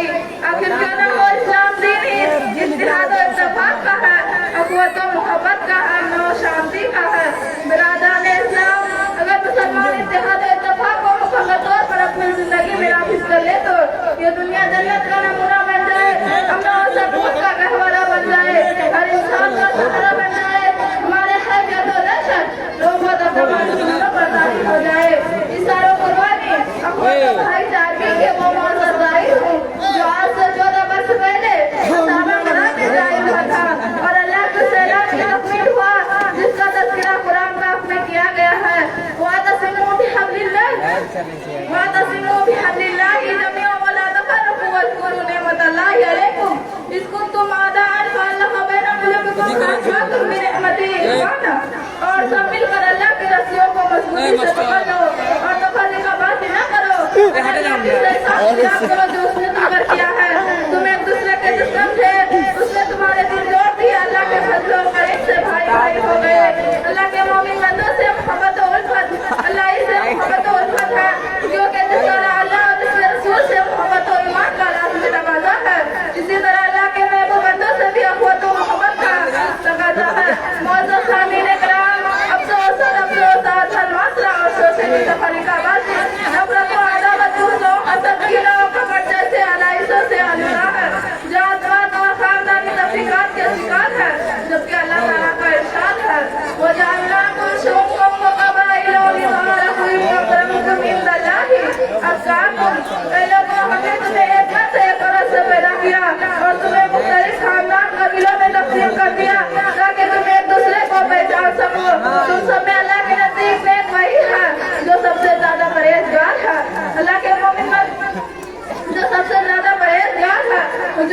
आखिर क्यों न हो इस्लाम दीन ही इत्तेहाद और इत्तेफाक का है, अख़ुवत और मोहब्बत का है, अमन और शांति का है। बिरादरान इस्लाम, अगर मुसलमान इत्तेहाद और इत्तेफाक को मुकम्मल तौर पर अपनी जिंदगी में नाफिज कर ले तो ये दुनिया जन्नत का नमूना बन जाए, अमन और सकून का गहवरा बन जाए, हर इंसान का सहारा बन जाए। हमारे हैसियत और दहशत लोगों पर तारीफ हो जाए। इशारों कुर्बानी अख़ुवत भाईचारे के वो मौसर जाहिर हूँ जो आज से 14 वर्ष पहले सामा मनाने जाया हुआ था और अल्लाह के सैलाब की तकमील हुआ जिसका तज़किरा कुरान पाक में किया गया है। वातसिमू बिहब्लिल्लाहि जमीअन वला तफररकू वज़कुरू निअमतल्लाहि अलैकुम इज़ कुंतुम आदाअन फ़अल्लफ़ बैन क़ुलूबिकुम फ़अस्बहतुम बिनिअमतिही इख़वाना। और सब मिलकर अल्लाह की रस्सियों को मजबूती से पकड़ लो और तफ़रीक़ा बाज़ी न करो। करो जो उसने तुम पर किया है, तुम एक दूसरे के दुश्मन थे, उसने तुम्हारे दिल जोड़ दिए। अल्लाह के फज़ल और करम से भाई भाई हो गए। अल्लाह के मोमिन बंदों से मोहब्बत और उल्फत अल्लाह से मोहब्बत और उल्फत है, क्योंकि जिस तरह अल्लाह और उसके रसूल से मोहब्बत और ईमान का लाज़िमी तकाज़ा है, इसी तरह अल्लाह के महबूब बंदों से भी अख़ुवत और मोहब्बत का तकाज़ा है। मुअज़्ज़ज़ सामीन किराम, अफ़सोस आजल मासरा और सोशल तफ़रीक़ा बाज़ी, नफ़रत और अदावत, बुग़्ज़ और हसद, कीना और कपट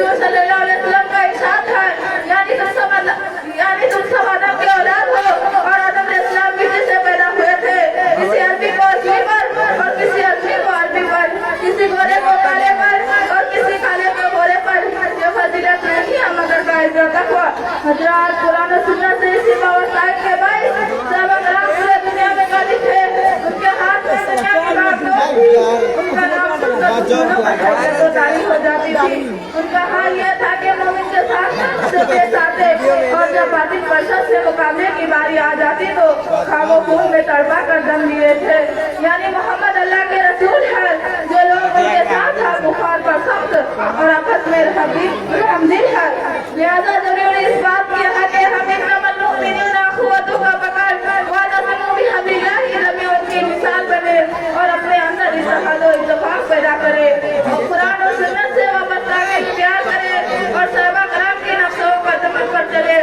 हुजूर सल्लल्लाहु अलैहि वसल्लम का इरशाद है, यानी तुम सब आदम की औलाद हो और आदम अलैहिस्सलाम मिट्टी से पैदा हुए थे, किसी अरबी को असली पर और किसी असली को अरबी पर, किसी गोरे को काले पर और किसी काले को गोरे पर। ये फजीलत नहीं है मगर बाइज़ तक़वा। हज़रात कुरान और सुन्नत से इसी मवाक़ित के बाइज़ सहाबा कराम पूरे दुनिया में गालिब थे। उनके हाथ में दुनिया की बागडोर थी, उनका नाम सुनकर तो तारीफ हो जाती थी। उनका हाल यह था कि मोमिन के साथ से पेश आते और जब बातिल बरसत से मुकाबले की बारी आ जाती तो खामो खून में तड़पा कर दम लिए थे। यानी मोहम्मद अल्लाह के रसूल है, जो लोग उनके साथ था बुखार पर सख्त और आपस में हमदिल है। लिहाजा जरूरी इस बात की है कि हम इन्नमल मुमिनूना अख़ुवतुन का पकड़ वातसिमू बिहब्लिल्लाहि जमीअन की मिसाल बने और अपने अंदर इत्तेहाद और इत्तेफाक पैदा करे और कुरान और सुन्नत से वाबस्ता के प्यार करे और सहाबा कराम की नक्शों पर दमन पर चले।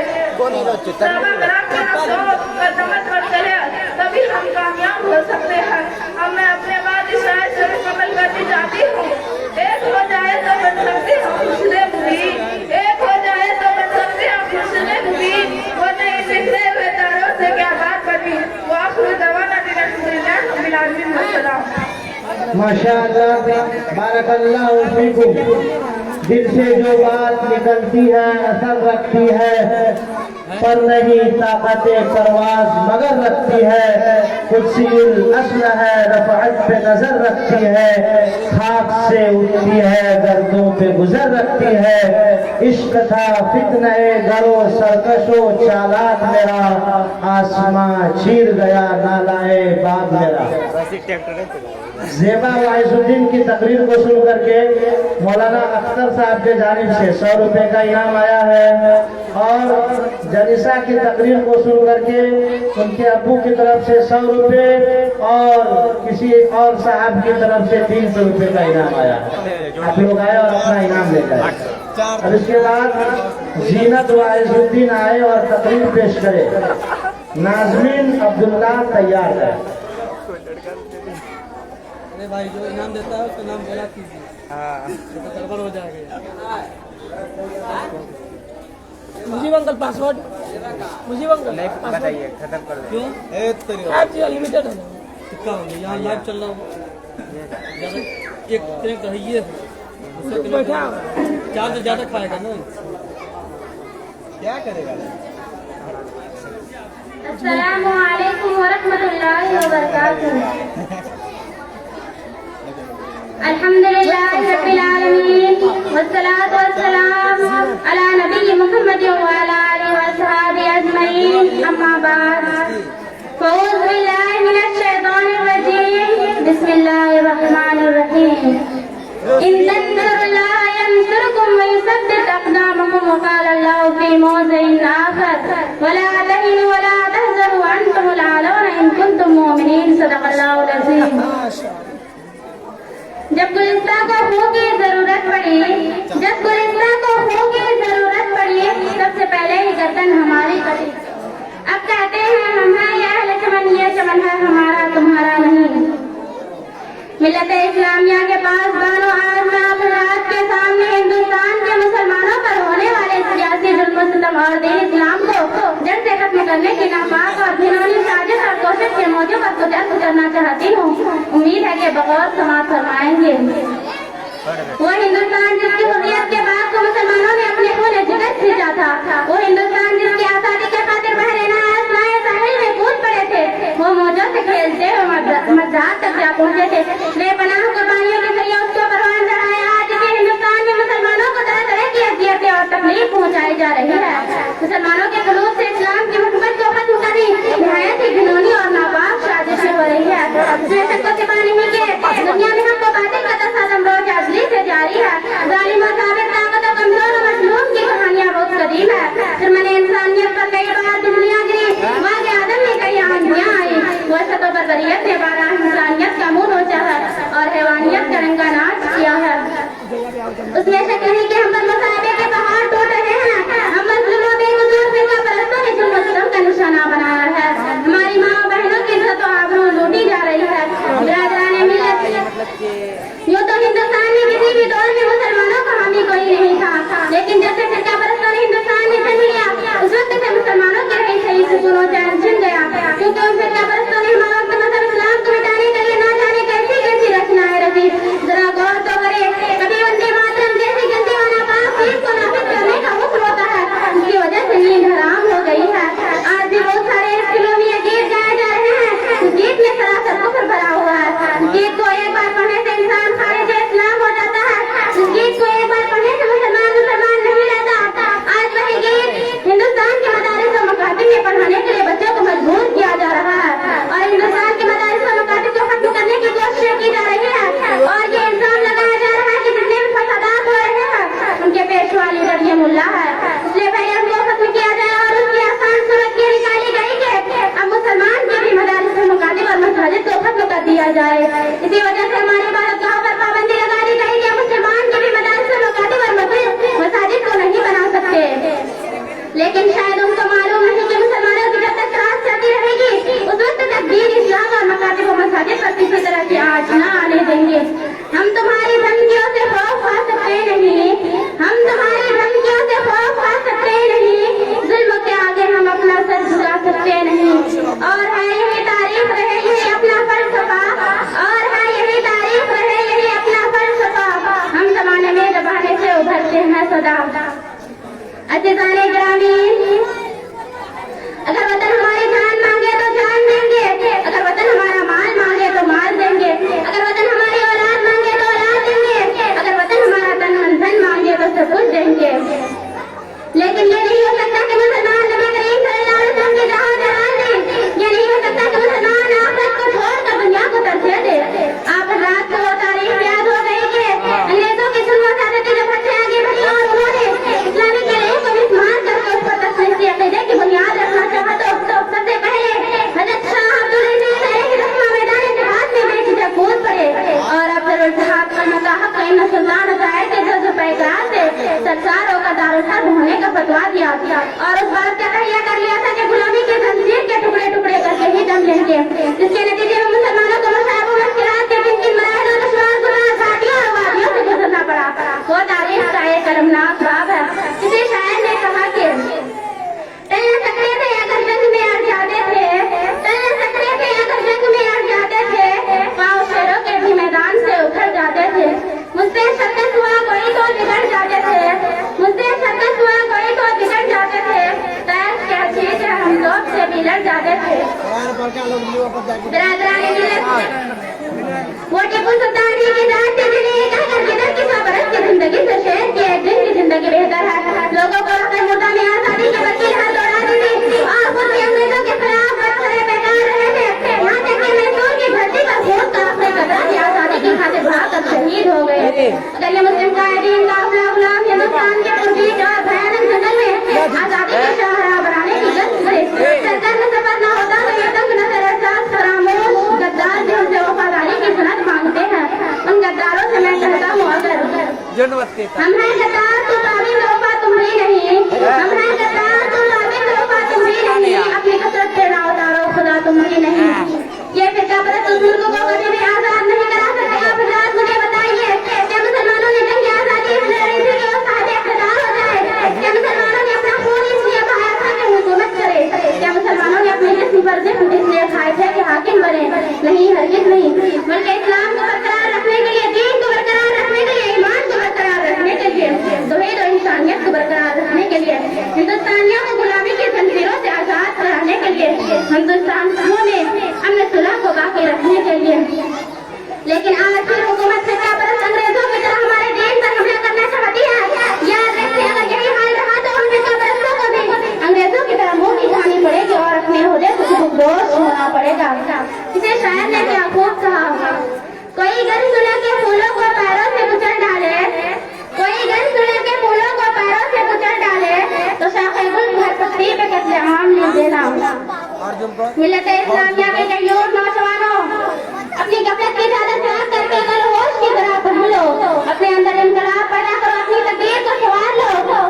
सहाबा कराम के नक्शों पर दमन पर चले तभी हम कामयाब हो सकते हैं। अब मैं अपने बाद इस आयत से मुकम्मल करनी चाहती हूँ। एक हो जाए तो बन सकती हूँ खुशरे मुबीन, एक हो जाए तो बन सकती हूँ खुशरे मुबीन, वरना इन बिखरे हुए तारों से क्या बात बनी। वो आखिरी दवाना अल्हम्दुलिल्लाह रब्बिल आलमीन वस्सलाम। माशाअल्लाह, बारकल्लाहु फीकुम। दिल से जो बात निकलती है असर रखती है, पर नहीं ताकत परवाज मगर रखती है। कुदसियुल अस्ल है, रफ़अत पे नजर रखती है, खाक से उठती है, गर्दों पे गुजर रखती है। इश्क था फितने गरो सरकशो चालाक मेरा, आसमां चीर गया नालाए बाग मेरा। ज़ेबा वाइजुद्दीन की तकरीर को सुन करके मौलाना अख्तर साहब के जानिब से 100 रुपए का इनाम आया है और जनिसा की तकरीर को सुन करके उनके अब्बू की तरफ से 100 रुपए और किसी और साहब की तरफ से 300 रुपए का इनाम आया है। आप लोग आए और अपना इनाम लेकर आए। और इसके बाद जीनत वाइजुद्दीन आए और तकरीर पेश करे। नाज़मीन अब्दुल्ला तैयार है। अरे भाई जो इनाम देता है उसका नाम बोला कीजिए, तो गड़बड़ हो जाएगा। मुझे अंकल पासवर्ड, मुझे अंकल नहीं बताइए, खत्म कर दो। क्यों? ऐप अनलिमिटेड है। कितना होंगे यहाँ लाइव चल रहा हो ज़्यादा, एक कनेक्ट है ये बैठा ज़्यादा से ज़्यादा खाएगा ना, क्या करेगा। अस्सलामु अलैकुम व रहमतुल्लाहि व बरकातुहू। अल्हम्दुलिल्लाहि रब्बिल आलमीन वस्सलातु वस्सलाम अला नबी मुहम्मद व अला आलिहि व अस्हाबिहि अजमईन, अम्मा बाद। फ़ऊज़ु बिल्लाहि मिनश शैतानिर रजीम, बिस्मिल्लाहिर रहमानिर रहीम। इन तंसुरुल्लाह यंसुरकुम व युसद्दिद अक़दामकुम व क़ाला अल्लाहु फ़ी मौज़िइन आख़र वला तहिनु वला तहज़नु व अंतुमुल आलौना इन कुंतुम मुमिनीन। सदक़ल्लाहुल अज़ीम। जब गुलिस्ता को खून की जरूरत पड़ी, सबसे पहले ही गर्दन हमारी कटी। अब कहते हैं हम हैं ये अहले चमन, ये चमन है हमारा तुम्हारा नहीं। मिल्लत इस्लामिया के पास बानो आज मैं आप रात के सामने हिंदुस्तान के मुसलमानों पर होने वाले सियासी जुल्म सितम और दीन इस्लाम को जड़ से खत्म करने की नापाक और घिनौनी साजिश और कोशिश के मौजू पर कुछ अर्ज करना चाहती हूँ। उम्मीद है कि बगौर समाप्त फरमाएंगे। वो हिंदुस्तान जिसकी हुर्रियत के बाद को मुसलमानों ने अपने खून जिगर खींचा था, वो हिंदुस्तान जिसकी आजादी के खातिर बहरीना साहिल में कूद पड़े थे, वो मौजों से खेलते हुए मज़ार तक जा पहुँचे थे। बेपनाह कुर्बानियों के जरिए उसको परवान चढ़ाया। आज भी हिंदुस्तान में मुसलमानों को तरह तरह की अजियतें और तकलीफ पहुँचाई जा रही है। मुसलमानों के कुलूब से इस्लाम की मोहब्बत को खत्म करनी नहायत ही घिनौनी और नापाक साजिश हो रही है। इसमें शक को सिपा नहीं कि दुनिया में हमको बातिल का तसादम रोज अजली से जारी है। जालिम और काबिल ताकत और कमजोर और मजलूम की कहानियाँ बहुत कदीम है। फिर मैंने इंसानियत पर कई बार दुनिया गिरी, वहाँ के आदम में कई आंधियाँ आई। वैसे तो बर्बरियत ने 12 इंसानियत का मुंह नोचा है और हैवानियत का रंगा नाच किया है। उसमें शक नहीं कि हम पर मसाइबे के पहाड़ टूट रहे हैं। हम मजलूमों बेकसूर फिरका परस्तों ने जुल्म सितम का निशाना बनाया है। हमारी माँ बहनों की इज्जत और आबरू लूटी जा रही है। बिरादराने मिल्लत यूँ तो हिंदुस्तान में किसी भी दौर में मुसलमानों का हामी कोई नहीं था। अज़ीज़ाने गिरामी, अगर वतन हमारी जान मांगे तो जान देंगे, अगर वतन हमारा माल मांगे तो माल देंगे, अगर वतन हमारी औलाद मांगे तो औलाद देंगे, अगर वतन हमारा तन मन धन मांगे तो सब कुछ देंगे। लेकिन ये नहीं हो सकता कि मुसलमान नबी करीम सल्लल्लाहु अलैहि वसल्लम की जहाँ जहाँ दे, ये नहीं हो सकता कि मुसलमान आखिरत को छोड़कर दुनिया को तरजीह दे। आप रात को वो तारीख याद हो गई कि अंग्रेजों की सुन्नत सादती जब हद से आगे बढ़ी और उन्होंने इस्लामी किले को मिसमार करके उस पर तस्लीम अक़ीदे की बुनियाद रखना चाहा तो सबसे पहले हज़रत शाह अब्दुल अज़ीज़ की रस्म मैदान जिहाद में बेझिझक कूद पड़े और अफजल इत्तेहाद का मताहक इन सुल्तान जाहिर के जो पैकरार से सरसारों का दारुल हर्ब होने का फतवा दिया और उस बात का तहैया कर लिया था कि गुलामी के जंजीर के टुकड़े टुकड़े करके ही दम लेंगे, जिसके नतीजे में मुसलमानों को मसाइब और मुश्किलात के किन मराहल और दुश्वार गुनाह घाटियों और वादियों से गुजरना पड़ा। वो तारीख का एक अलमनाक बाब है। किसी शायर ने कहा कि तैयार सकरे थे अगर जंग में अड़ जाते थे, तैयार सकरे थे अगर जंग में अड़ जाते थे, पाँव शेरों के भी मैदान से उखड़ जाते थे, मुझसे शक्कत हुआ कोई तो बिगड़ जाते थे, मुझसे शक्कत हुआ कोई तो बिगड़ जाते थे, तैयार क्या चीज है हम लोग से भी लड़ जाते थे। बिरादरानी मिलत वो टीपू सुल्तान जी की रात से जिन्हें कहकर किधर की 100 बरस की जिंदगी से शेर की एक दिन की जिंदगी बेहतर है। लोगों को अपने मुद्दा में आजादी की वकील हाथ दौड़ा दी थी और खुद भी अंग्रेजों के खिलाफ बरसरे बेकार रहे थे। यहाँ तक कि मैसूर की धरती पर खून का अपने कदर की आजादी की खातिर बढ़ाकर शहीद हो गए। अगर ये मुस्लिम कायदीन काफिला गुलाम हिंदुस्तान के पुरजीत और भयानक जंगल में आजादी की शाहराह बनाने की गश्त करे, सरकार में सफर न होता तो ये तंग नजर एहसास फरामोश गद्दार जो उनसे वफादारी की सनद मांगते हैं, उन गद्दारों से मैं कहता हूँ अगर हम हैं गद्दार तो ताबीर वफा तुम्हारी नहीं, हम हैं गद्दार तो ताबीर वफा तुम्हारी नहीं, अपनी कसरत से ना उतारो खुदा तुम्हारी नहीं। ये फिरका परस्त उस मुल्क को कभी भी आजाद नहीं करा सकते। आप हज़रात मुझे बताइए क्या मुसलमानों ने जंग आजादी इसलिए लड़ी थी कि वो साहिब इक़्तिदार हो जाए? क्या मुसलमानों ने अपना खून इसलिए बहाया था कि हुकूमत करे? क्या मुसलमानों ने अपने जिस्म पर जिस्म इसलिए खाए थे कि हाकिम बने? नहीं, हरगिज़ नहीं। बल्कि इस्लाम को बरकरार रखने के लिए, दीन को बरकरार रखने के लिए, ईमान को बरकरार रखने के लिए, तौहीद और इंसानियत को बरकरार रखने के लिए, हिंदुस्तानियों को गुलामी की जंजीरों से आजाद कराने के लिए, हिंदुस्तानियों में अमन सुलह को बाकी रखने के लिए। लेकिन आज फिर हुकूमत फिरका परस्त अंग्रेजों की तरह हमारे देश पर हमला करना चाहती है। याद रखिए अगर यही हाल रहा तो उन फिरका परस्तों को भी अंग्रेजों की तरह मुंह की खानी पड़ेगी और अपने ओहदे को खुदोश होना पड़ेगा। किसी शायर ने क्या खूब कहा, कोई गन सुलह के फूलों को पैरों से कुचल डाले, कोई गन सुलह के फूलों को पैरों से कुचल डाले तो शाखे गुल घर पत्ती पे कत्लेआम लिख देना। मिल्लत इस्लामिया के कईयों नौजवानों अपनी गफलत की चादर त्याग करके कल होश की तरह पढ़ लो, अपने अंदर इनकलाब पैदा करो, अपनी तकदीर को संवार लो।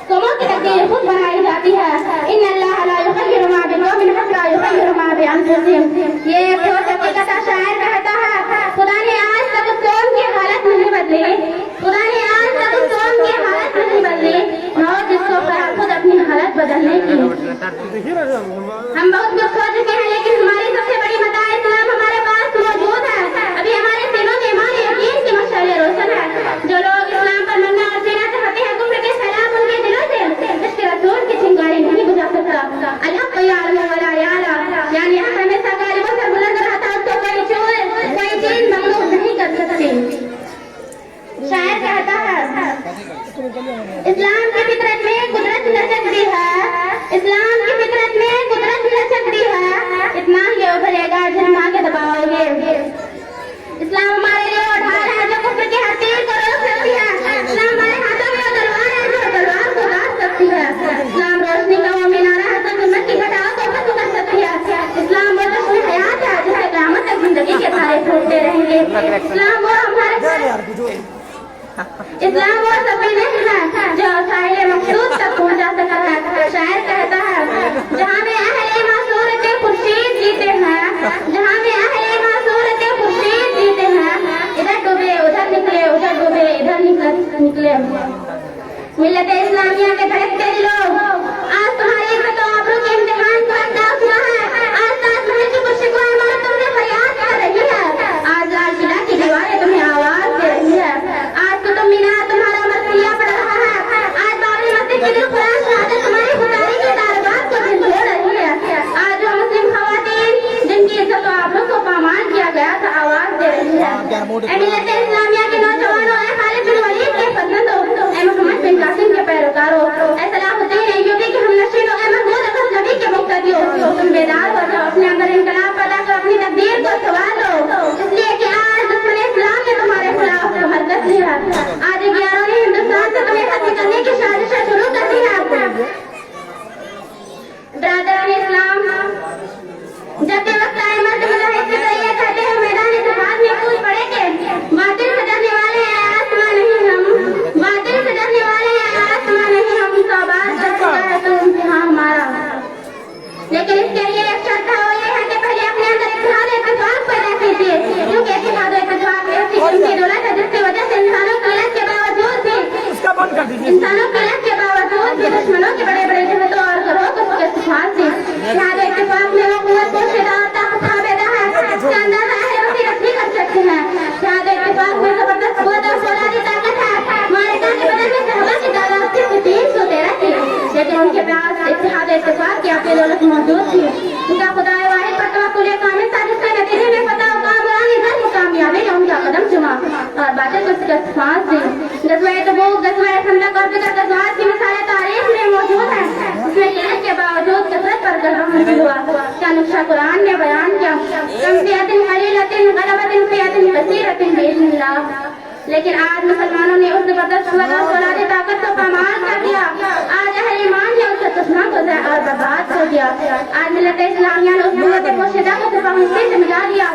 कौमों की तकदीर खुद बनाई जाती है। इन्ना अल्लाह ला युग़य्यिरु मा बिक़ौमिन हत्ता युग़य्यिरु मा बिअन्फुसिहिम। ये एक ठोस हकीकत है। शायर कहता है खुदा ने आज तक उस कौम की हालत नहीं बदली, खुदा ने आज तक उस कौम की हालत नहीं बदली और जिसको कहा खुद अपनी हालत बदलने की। हम बहुत कुछ खो चुके हैं लेकिन हमारी सबसे बड़ी मता इस्लाम हमारे पास मौजूद है। अभी हमारे दिलों में ईमान यकीन की मशाले रोशन है। जो लोग इस्लाम पर मरना और जीना चाहते हैं, कुफ्र के सैलाब उनके दिलों से इसके रसूल की चिंगारी नहीं बुझा सकता। अल-हक़्क़ु यअलमु व ला यअला, यानी हक़ हमेशा गालिबों से बुलंद रहता है, उसको कोई चीज मग़लूब नहीं कर सकती। शायर कहता है इस्लाम की फितरत में कुदरत लचक दी है, इस्लाम की फितरत में कुदरत लचक दी है, इतना ये उभरेगा जन्मा के दबाओगे। इस्लाम हमारे लिए वो ढाल है जो कुफ्र की हर तीर को रोक सकती है। इस्लाम हमारे हाथों में वो तलवार है जो तलवार को काट सकती है। इस्लाम रोशनी का वो मीनारा है जो जुल्मत की घटाओं को बंद कर सकती है। इस्लाम वो जश्न हयात है जिससे क़यामत तक जिंदगी के तारे फूटते रहेंगे। इस्लाम वो हमारे इस्लाम वो सफीने है जो साहिल मकसूद तक पहुंचा सकता है। शायर कहता है जहाँ में अहले मासूरत खुर्शीद जीते हैं, जहाँ में अहले मासूरत खुर्शीद जीते हैं, इधर डूबे उधर निकले, उधर डूबे इधर निकले। मिल्लत इस्लामिया के धड़कते दिलों, आज तुम्हारी इज्जत और आबरू के इम्तिहान को अंदाज हुआ है। आज ताजमहल की कुर्सी को इमारत तुमसे फरियाद कर रही है, आज लाल किला की दीवारें तुम्हें आवाज दे रही है, आज कुतुब मीनार तुम्हारा मसीहा पढ़ रहा है, आज बाबरी मस्जिद की दिल खुराश ऑन कर दीजिए। इंसानों के लग के बावजूद भी दुश्मनों के बड़े बड़े जहतों और करों को शिकस्त फांसी शहादत इत्तेफाक में वो कुव्वत पोशीदा ताकत ताबेदा है कि अंदाजा है उसी रखी कर सकते हैं। शहादत इत्तेफाक में जबरदस्त कुव्वत और फौलादी ताकत है। मालिका के बदन में सहबा की तादाद सिर्फ 313 थी, लेकिन उनके पास इत्तेहाद इत्तेफाक की अपनी दौलत मौजूद थी। उनका खुदाए वाहिद पर तवक्कुल कामिल साजिश के नतीजे में फतह मुकाबरानी घर कामयाबी ने उनका कदम चुमा और बातें को शिकस्त फांस दी। गज़वा तबूक, गज़वा खंदक और दीगर गज़वात की मिसालें तारीख में मौजूद हैं। उसमें किल्लत के बावजूद कसरत पर गलबा हासिल हुआ। क्या नुक्शा कुरान ने बयान किया, कम फ़ियतिन क़लीलतिन ग़लबतिन फ़ियतिन कसीरतिन बिइज़्निल्लाह। लेकिन आज मुसलमानों ने उस जबरदस्त फौलादी ताकत को पामाल कर दिया। आज अहले ईमान ने उसका चश्मा को और बर्बाद कर दिया। आज मिल्लत इस्लामिया ने उस कुव्वत पोशीदा को सिफाहिशी से मिला दिया।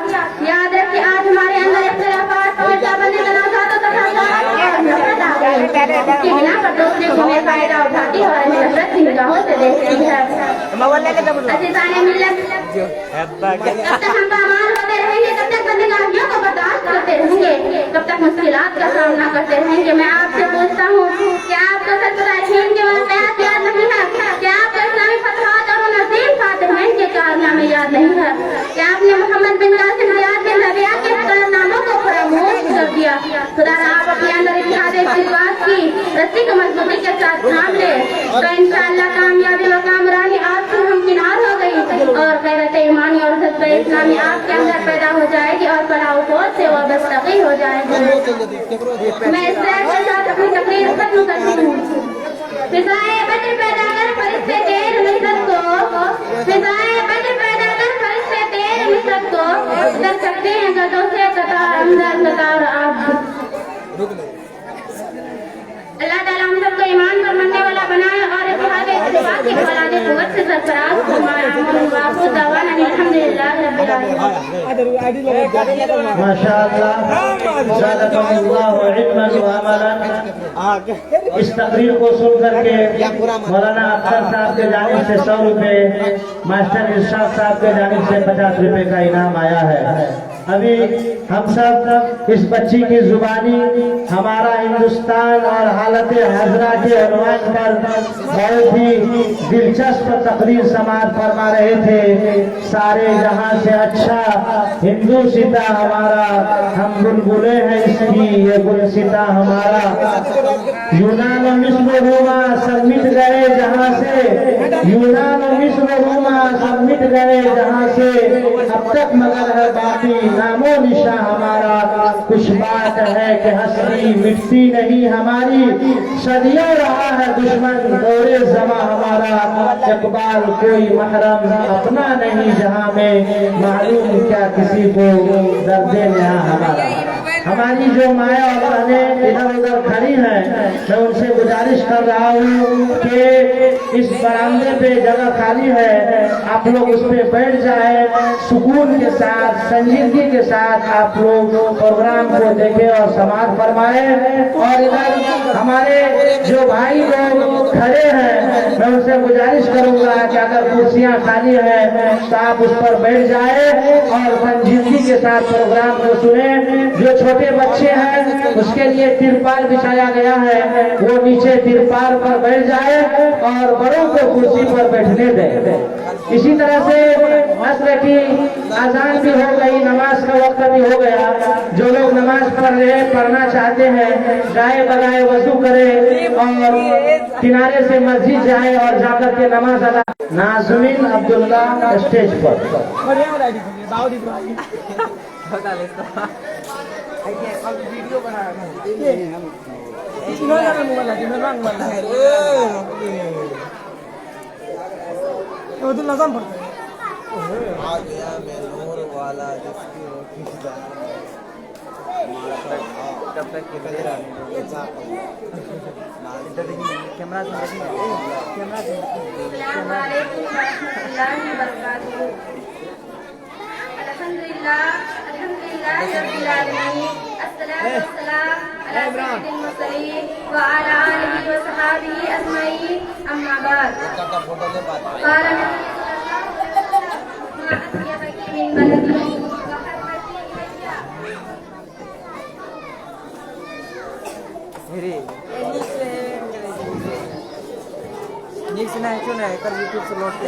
याद रखिए, आज हमारे अंदर इख्तिलाफात और बनने तनाज़ात और और नफरत आ गई इसकी बिना पर दूसरे को में फायदा उठाती है और हमें नफरत की निगाहों से देखती है। अज़ीज़ाने मिल्लत, जब तक हम पामाल होते रहेंगे तब तक बदनिगाहियों को बर्दाश्त करते रहेंगे, तब तक मुश्किलात का सामना करते रहेंगे। मैं आपसे पूछता हूँ, क्या आपको सत्ताईन के वाक़यात याद नहीं है? क्या आपको इस्लामी फतहात और नज़ीम फातिहीन के कारनामे याद नहीं है? क्या आपने मोहम्मद बिन कासिम ज़ियाद बिन रबिया के कारनामों को फरामोश कर दिया? खुदा आप अपने अंदर इत्तेहाद इत्तेफाक की रस्सी को मजबूती के साथ थाम ले, तो इंशाअल्लाह कामयाबी व कामरानी आपसे हमकिनार हो गई और गैरत ईमानी और जज्बे इस्लामी आपके अंदर पैदा हो जाएगी और फलाह फौज से वाबस्तगी हो जाएगी। मैं इस के साथ अपनी तकरीर खत्म करती हूँ। फिजाए बद्र पैदा कर फरिश्ते तेरे मिसरत को, फिजाए बद्र पैदा कर फरिश्ते तेरे मिसरत को कर सकते हैं गदों से कतार अंदर कतार आप। अल्लाह ताला हम सबको ईमान पर मरने वाला बनाए और इत्तेहाद इत्तेफाक की फौलादी कुव्वत से सरफराज फरमाए। वाखिर दअवाना अल्हम्दुलिल्लाह रब्बिल आलमीन। माशाअल्लाह, ज़ादकल्लाहु इल्मन व अमलन। इस तकरीर को सुन करके मौलाना अख्तर साहब के जानिब से 100 रुपए, मास्टर इरशाद साहब के जानिब से 50 रुपए का इनाम आया है। अभी हम सब इस बच्ची की जुबानी हमारा हिंदुस्तान और हालत हजरा के उन्वान पर बहुत ही दिलचस्प तकरीर समाअत फरमा रहे थे। सारे जहां से अच्छा हिंदू सिता हमारा, हम बुलबुले हैं इसकी, ये गुलसिता हमारा। यूनान और मिस्र रोमा सब मिट गए जहां से, यूनान और मिस्र रोमा सब मिट गए जहां से, अब तक मगर है बाकी नामो निशा हमारा। कुछ बात है कि हस्ती मिटती नहीं हमारी, सदियों रहा है दुश्मन दौरे जमा हमारा। इकबाल कोई महरम अपना नहीं जहां में, मालूम क्या किसी को दर्दे नया हमारा। हमारी जो माया और बहनें इधर उधर खड़ी हैं, मैं उनसे गुजारिश कर रहा हूँ कि इस बरामदे पे जगह खाली है, आप लोग उस पे बैठ जाए, सुकून के साथ संजीदगी के साथ आप लोग प्रोग्राम को देखें और समाप्त फरमाए। और इधर हमारे जो भाई लोग खड़े हैं, मैं उनसे गुजारिश करूंगा कि अगर कुर्सियां खाली हैं तो आप उस पर बैठ जाए और संजीदगी के साथ प्रोग्राम को सुने। जो छोटे बच्चे हैं उसके लिए तिरपाल बिछाया गया है, वो नीचे तिरपाल पर बैठ जाए और बड़ों को कुर्सी पर बैठने दें। इसी तरह से असर की अजान भी हो गई, नमाज का वक्त भी हो गया। जो लोग नमाज पढ़ना चाहते हैं गाए बगाए वजू करे और किनारे से मस्जिद जाए और जाकर के नमाज अदा। नाज़मीन अब्दुल्ला स्टेज पर। वीडियो बना नजम पड़ता आ गया मैं नूर वाला जिसकी कब तक कैमरा मेरी नीक से नहीं सुन रहे, कल यूट्यूब से लौट के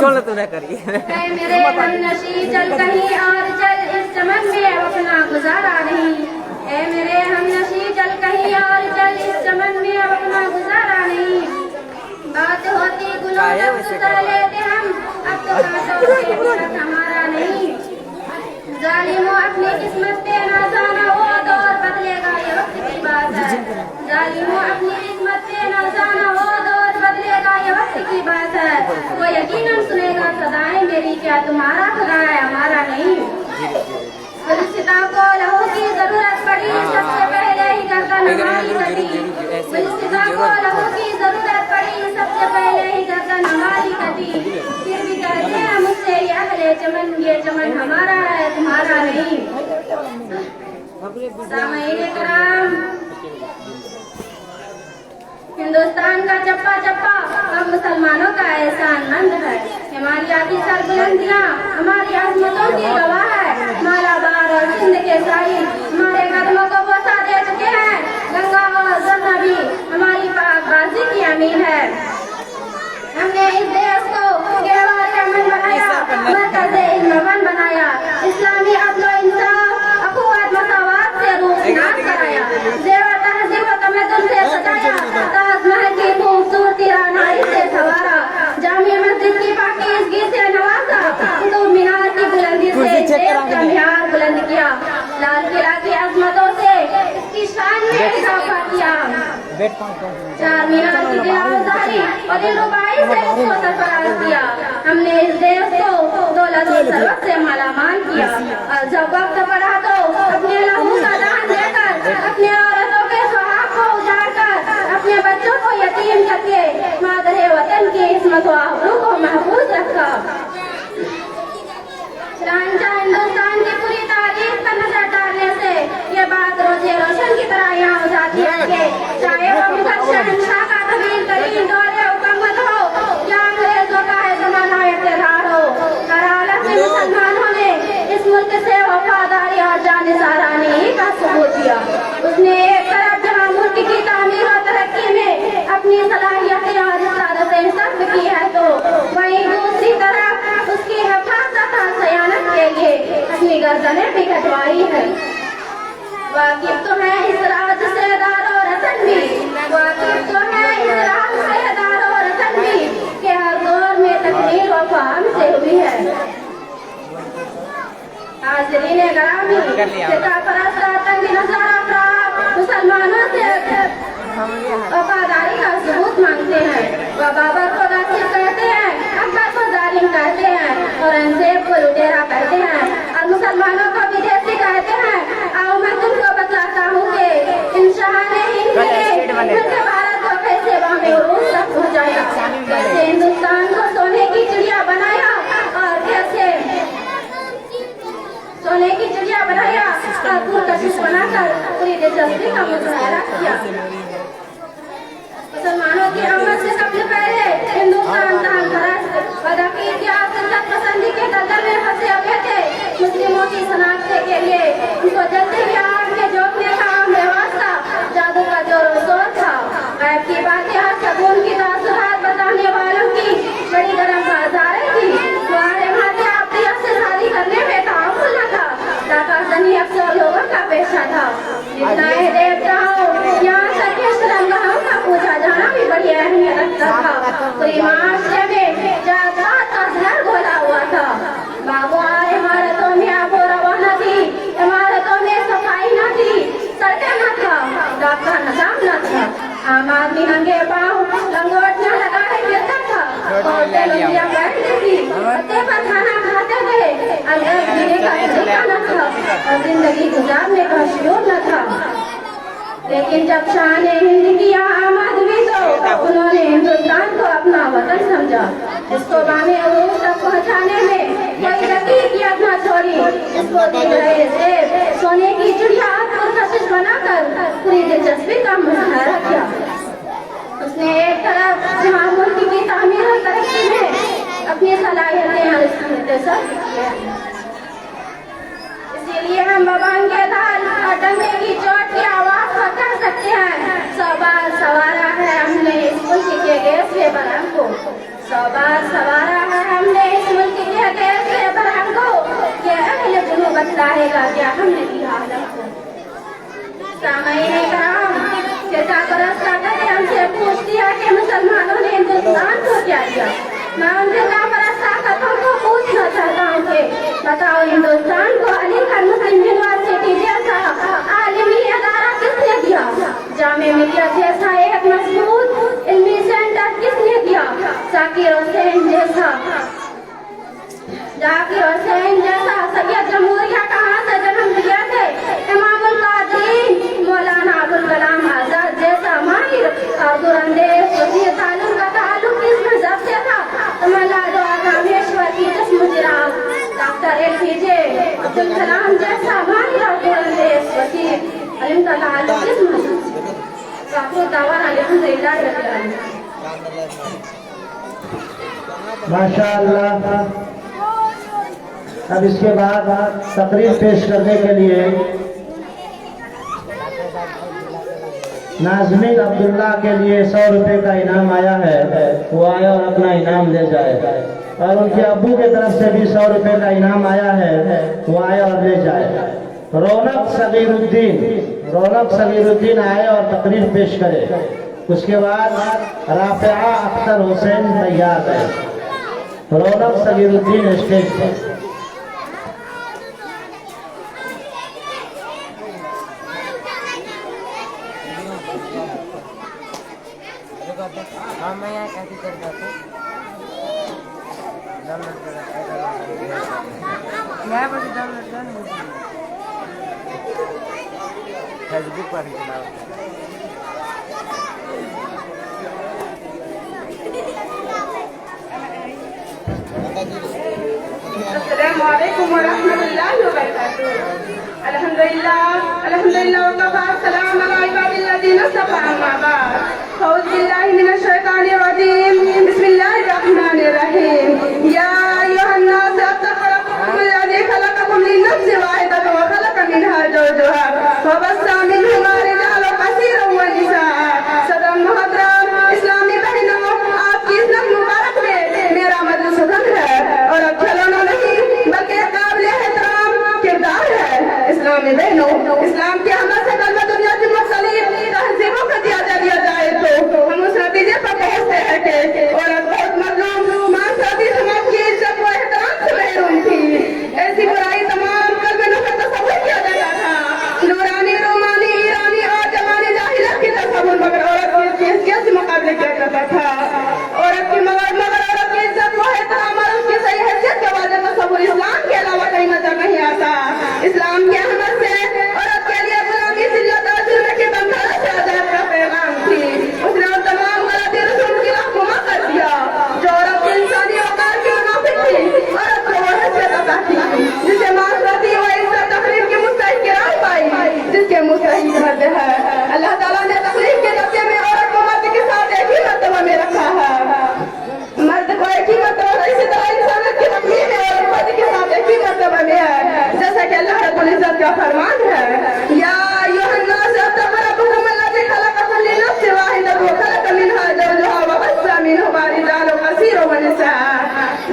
छोड़ तू ना करिए। ऐ मेरे हमनशी चल कहीं और चल, इस चमन में अपना गुजारा नहीं। ऐ मेरे हमनशी चल कहीं और चल, इस चमन में अपना गुजारा नहीं। बात होती गुलों तक सुता लेते हम, अब तो कांटों से फर्क हमारा नहीं। जालिमों अपनी किस्मत पे ना जाना, वो दौर बदलेगा ये वक्त की बात है। जालिमों अपनी किस्मत पे ना जाना, वो दौर बदलेगा ये वक्त की बात है। वो यकीनन सुनेगा सदाएं मेरी, क्या तुम्हारा खुदा है हमारा नहीं। फरिश्ता को लहू की जरूरत पड़ी, सबसे पहले ही गर्दन हमारी कटी। फरिश्ता को लहू की जरूरत पड़ी, सबसे पहले ही गर्दन हमारी कटी। फिर भी कहते हैं मुझसे ये अगले चमन, ये चमन हमारा है तुम्हारा नहीं। सामईन कराम, हिंदुस्तान का चप्पा चप्पा अब मुसलमानों का एहसान मंद है। हिमालय की सरबुलंदियां हमारी अजमतों की गवाह है। मालाबार और सिंध के साहिल हमारे कदमों को बोसा दे चुके हैं। गंगा और जमुना भी हमारी पाकबाजी की अमीन है। हमने इस देश को गहवार का मन बनाया, मरकज़ इल्म बनाया। इस्लामी अदल व इंसाफ, अखुवत, मसावत से रूबनाम कराया। जेवर तहज़ीब व तमद्दुन से सजाया, ताजमहल की खूबसूरती रानाई से संवारा। जामिया मस्जिद की पाकीज़गी से नवाजा, कुतुब मीनार की बुलंदी से देश का मिनार बुलंद किया। लाल किला की अजमतों से इसकी शान में इजाफा किया। चार मीनार की दिलावदारी और दिलरुबाई से इसको सरफराज किया। हमने इस देश को दौलत और सरवत से मालामाल किया। और जब वक्त पड़ा तो अपने लहू का दान देकर, अपने औरतों के सुहाग को उजाड़ कर, अपने बच्चों को यतीम करके मादरे वतन की इस्मत व आबरू को महफूज रखा। चनांचा हिंदुस्तान की पूरी तारीख पर नजर डालने से ये बात रोजे रोशन की तरह यहाँ हो जाती है कि चाहे वो मुगल शहंशाह का तवील तरीन दौरे हुकूमत हो या अंग्रेजों का है जमाना इक़्तिदार हो, हर हालत में मुसलमानों ने इस मुल्क से वफादारी और जानिसारानी का सबूत दिया। उसने एक तरफ जहाँ मुल्क की तामीर और तरक्की में अपनी सलाहियतें और रिसालतें सर्व की है, तो वहीं दूसरी तरफ उसकी हिफाजत और सयानत के लिए अपनी गर्दनें भी कटवाई है। वाकिफ तो है इस राज से दारो रतन भी, वाकिफ तो है इस राज से दारो रतन भी, कि हर दौर में तकदीर व फहम से हुई है। हाज़रीन गिरामी, सिता परस्त आतंकी नज़ारा अफराद मुसलमानों से वफादारी का सबूत मांगते हैं। वह बाबर को गासिब कहते हैं, अकबर को जालिम कहते हैं, औरंगजेब को लुटेरा कहते हैं, और मुसलमानों को विदेशी कहते हैं। आओ मैं तुमको बतलाता हूँ कि इन शाह-ए-हिंद ने भारत को कैसे बामे उरूज तक पहुँचाया, कैसे हिंदुस्तान को सोने की चिड़िया बनाया और कैसे सोने की चिड़िया बनाया और पुरकशिश बनाकर पूरी दिलचस्पी का मुजाहरा किया। मुसलमानों की आमद से सबसे पहले हिंदुस्तान दान परस्त और अकीद की आज़ाद पसंदी के दलदल में फंसे हुए थे। मुस्लिमों की शनाख्त के लिए उनको जलते हुए आग में झोंकने का आम रिवाज था। जादू का जोर शोर था। गैब की बातें और शगुन की तासुरात बताने वालों की बड़ी गर्म बाजारें थी। तुम्हारे भाते आपकी से शादी करने में तामुल न था। दाकाज़नी अक्सर लोगों का पेशा था। जितना देवताओं यहाँ तक के शर्मगाहों का पूजा जाना भी बड़ी अहमियत रखता था। पूरी माशरे में जात-पात का जहर घोला हुआ था। बागवान इमारतों में आबो रवा न थी, इमारतों में सफाई न थी, सड़कें न था, डाक का निजाम न था। आम आदमी नंगे पाँव लंगोट न लगाए फिरता था। औरतें लुंगियाँ पहनती थी, पत्ते पर खाना खाते थे। अलग जीने का तरीका न था और जिंदगी गुजारने का शूर न था। लेकिन जब शाह ने हिंद की आमद हुई तो उन्होंने हिंदुस्तान को अपना वतन समझा। इसको बामे उरूज तक पहुँचाने में कोई दकीकियत न छोड़ी। इसको दिल से सोने की चिड़िया पुरकशिश बनाकर पूरी दिलचस्पी का मुजाहरा किया। उसने एक तरफ जहाँ मुल्क की तामीर और तरक्की में अपनी सलाहियतें और हम बबान के दाल और डंडे की चोट की आवाज पर कह सकते हैं, 100 बार सवारा है हमने इस मुल्क के गैस बरहम को, 100 बार सवारा है हमने इस मुल्क के गैस बरहम को, ये अहले जुनू बतलाएगा क्या हमने किया आलम को। सामईन कराम के जागरस्ता करके हमसे पूछ दिया कि मुसलमानों ने हिंदुस्तान को क्या दिया। मैं उनसे जागरस्ता करके को पूछना चाहता हूँ कि बताओ हिंदुस्तान को अलीगढ़ मुस्लिम यूनिवर्सिटी जैसा आलिमी अदारा किसने दिया, जामे मिलिया जैसा एक मजबूत इल्मी सेंटर किसने दिया, जाकिर हुसैन जैसा सैयद जमहूरिया कहाँ से जन्म लिया थे, इमामुल कादिर मौलाना अबुल कलाम आजाद जैसा माहिर और दुरंदेश वज़ीर तालीम का ताल्लुक किस मज़हब से था, तमिलनाडु और रामेश्वर की किस मुजराब, डॉक्टर एपीजे अब्दुल कलाम जैसा माहिर और दुरंदेश वज़ीर तालीम का ताल्लुक किस मज़हब से, काफी दावा अल्हम्दुलिल्लाह रब्बिल आलमीन। माशाअल्लाह। अब इसके बाद तकरीर पेश करने के लिए नाज़मीन अब्दुल्ला के लिए 100 रुपए का इनाम आया है, वो आए और अपना इनाम ले जाए, और उनके अब्बू के तरफ से भी 100 रुपए का इनाम आया है, वो आए और ले जाए। रौनक सगीरुद्दीन आए और तकरीर पेश करे। उसके बाद राफिया अख्तर हुसैन तैयार है। रौनक सगीरुद्दीन स्टेज पर। हाँ मैं यहाँ कैसे कर पाता मैं बस फेसबुक पर अस्सलामु अलैकुम व रहमतुल्लाहि व बरकातुहू। अल्हम्दुलिल्लाह व कफ़ा सलाम अला इबादिल्लज़ीना इस्तफ़ा अम्मा बाद। अऊज़ु बिल्लाहि मिनश शैतानिर रजीम। बिस्मिल्लाहिर रहमानिर रहीम। या अय्युहन नास इत्तक़ू रब्बकुमुल्लज़ी खलक़कुम मिन नफ्सिन वाहिदतिन व खलक़ मिनहा ज़ौजहा व बस्सा मिनहुमा रिजालन कसीरन व निसाअ। सदर मुहतरम इस्लामी बहनों, आपकी इस नज़्म मुबारक में मेरा मदद सुगंध है और अब खिलौना नहीं बल्कि काबिल एहतराम किरदार है। इस्लामी बहनों, इस्लाम के अमल से कल दुनिया की मुख्तलिफ तहजीबों का जायजा लिया जाए तो हम उस नतीजे पर पहुंचते हैं कि औरत बहुत मजलूम मानसाती समाज की इज्जत व एहतराम से महरूम थी। ऐसी बुराई तमाम कल में नफरत तस्वुर किया जाता था। नूरानी, रोमानी, ईरानी और जवानी जाहिलियत की तस्वुर मगर औरत की हैसियत से मुकाबले किया जाता था। औरत की मगर औरत की इज्जत व एहतराम और उसकी सही हैसियत के वाले तस्वुर इस्लाम के अलावा कहीं नजर नहीं आता। इस्लाम के अहमद से औरत के लिए गुलामी, जिल्लत और जुल्म के बंधनों से आजाद का पैगाम थी। उसने उन तमाम गलती रसूल की राह गुमा कर दिया जो औरत की इंसानी औकात की मुनाफिक थी। औरत को वो हैसियत अता की जिसे मासरती व इज्जत तकरीब की मुस्तहिक करार पाई, जिसके मुस्तहिक मर्द है। अल्लाह ताला ने तकरीब के दर्जे में औरत को मर्द के साथ एक ही मर्तबा में रखा है। मर्द को एक ही मर्तबा, इसी तरह इंसानियत की तकरीब में औरत मर्द के साथ एक ही मर्तबा में है, जैसा कि अल्लाह रब्बुल इज्जत का फरमान है। या अय्युहन नास इत्तक़ू रब्बकुम अल्लज़ी खलक़कुम मिन नफ्सिन वाहिदतिन व खलक़ मिनहा ज़ौजहा व बस्सा मिनहुमा रिजालन कसीरन व निसाअ।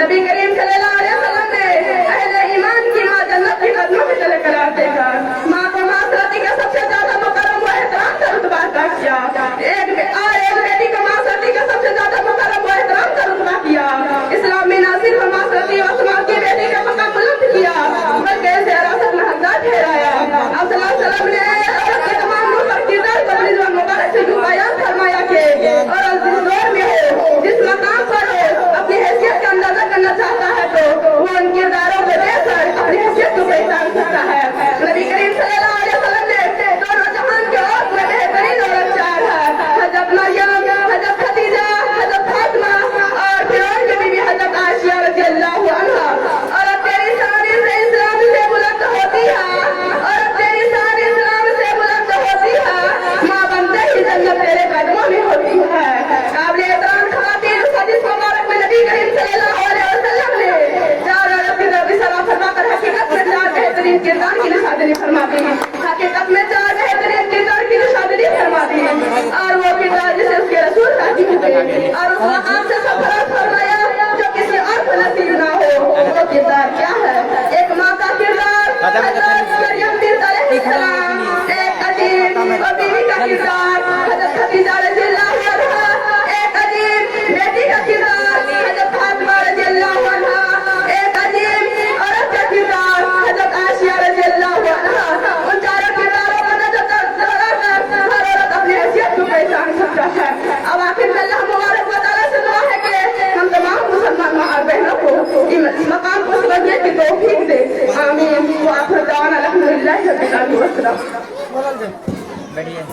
नबी करीम सल्लल्लाहु अलैहि वसल्लम ने अहले ईमान की मां जन्नत के कदमों में चले करार देकर मां को मासरती का सबसे ज्यादा मुकर्रम व एहतराम का रुतबा अता किया। एक बेटी को मासरती का सबसे ज्यादा मुकर्रम व एहतराम का रुतबा किया। इस्लाम में ना सिर्फ मासरती व समाज की बेटी का मकाम बुलंद किया बल्कि इसे विरासत में हकदार ठहराया। आप सल्लल्लाहु अलैहि वसल्लम ने औरत के तमाम रूह और किरदार को अपनी ज़ुबान मुबारक से बयान फरमाया कि और जिस दौर में हो, जिस मकाम पर हो, अपनी हैसियत का अंदाजा करना चाहता है तो बढ़िया।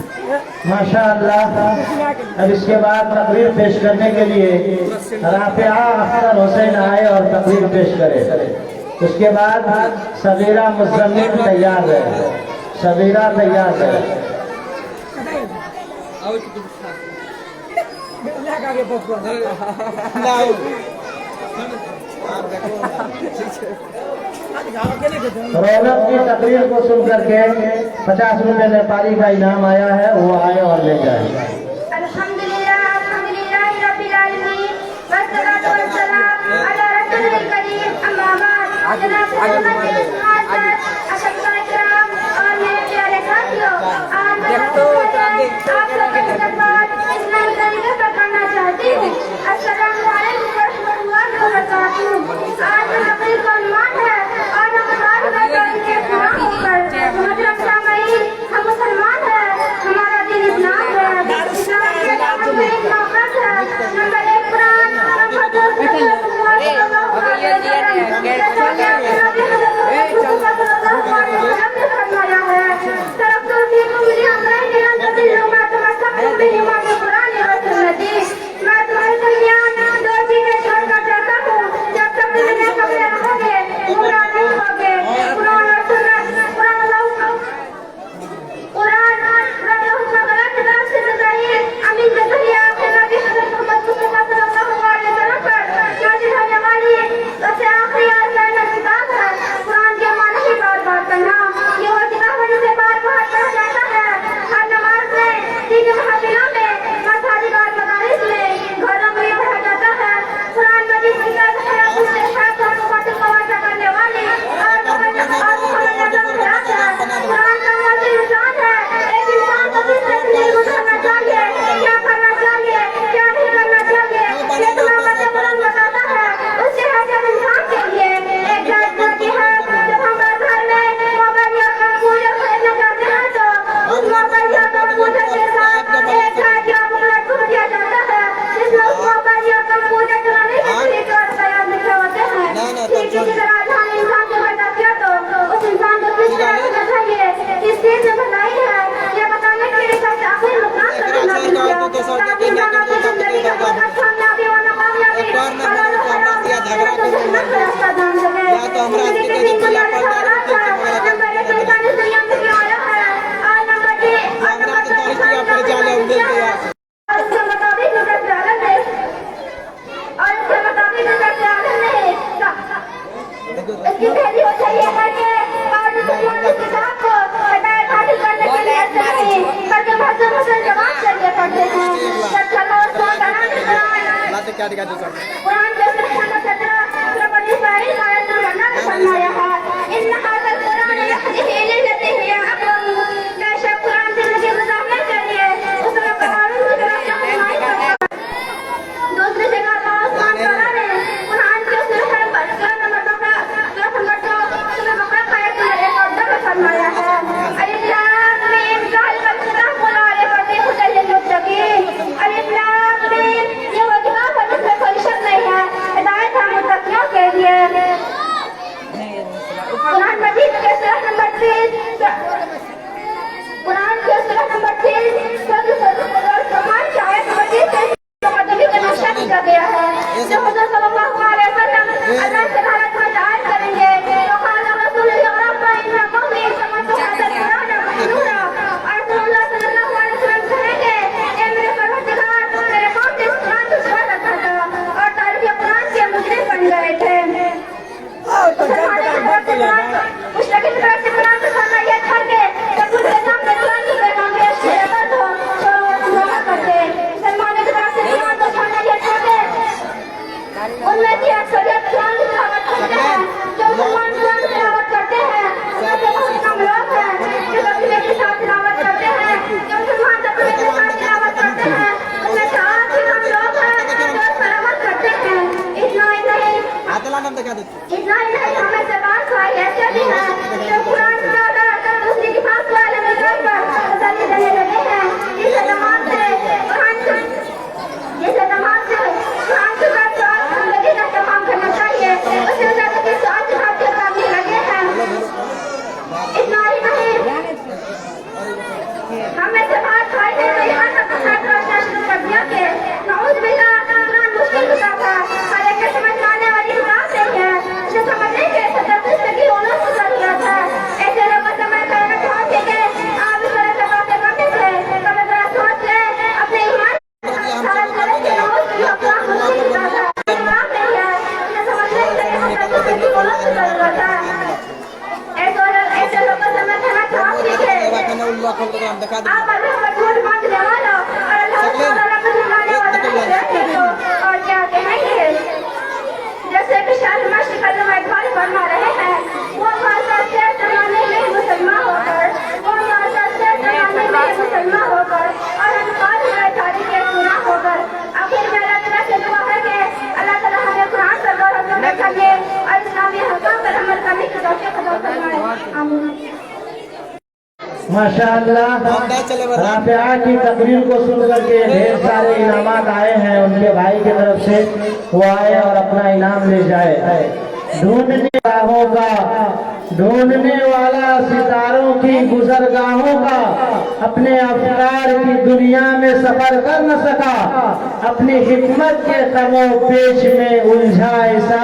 माशाअल्लाह। अब इसके बाद तकरीर पेश करने के लिए राफिया अख्तर हुसैन आए और तकरीर पेश करे। उसके बाद सबीरा मुज़म्मिल तैयार है। सबीरा तैयार है। रौनक की तकरीर को सुन करके 50 रुपए नेपाली का इनाम आया है, वो आए और ले जाए। अल्हम्दुलिल्लाह अल्हम्दुलिल्लाह रब्बिल आलमीन वस्सलातु वस्सलाम अला रसूलिल करीम अम्मा बाद। जनाब इकराम और मेरे प्यारे साथियों, आज मैं आप लोगों के खिदमत इस्लामी तरीके पर करना चाहती हूँ। अस्सलामु अलैकुम वरहमतुल्लाहि वबरकातुहू। आज का तकरीर का उन्वान है और हम बात कर रहे हैं मतलब सामईन, हम मुसलमान हैं, हमारा दिन इस्लाम है। इस्लाम के दामन में एक नौकत है। नंबर 1 कुरान, नंबर 2 आप अल्लाह का झूठ मांगने वालों और अल्लाह को झुकाने वालों और क्या कहेंगे। जैसे कि शाह मशरक़ में घर फरमा रहे हैं, वो भाषा से जमाने में मुसलमान होकर, वो भाषा से जमाने में मुसलमान होकर और अनकाल में तारीख सुना होकर। आखिर में अल्लाह ताला से दुआ है कि अल्लाह ताला हमें कुरान पर गौर करने और इस्लामी हक़ाक़ पर अमल करने की तौफ़ीक़ अता फरमाए। आमीन। माशाअल्लाह, राफिया की तकरीर को सुन करके ढेर सारे इनामात आए हैं उनके भाई की तरफ से। वो आए और अपना इनाम ले जाए। ढूंढने वाला सितारों की गुजरगाहों का अपने अफकार की दुनिया में सफर कर न सका, अपनी हिकमत के कमो पेश में उलझा ऐसा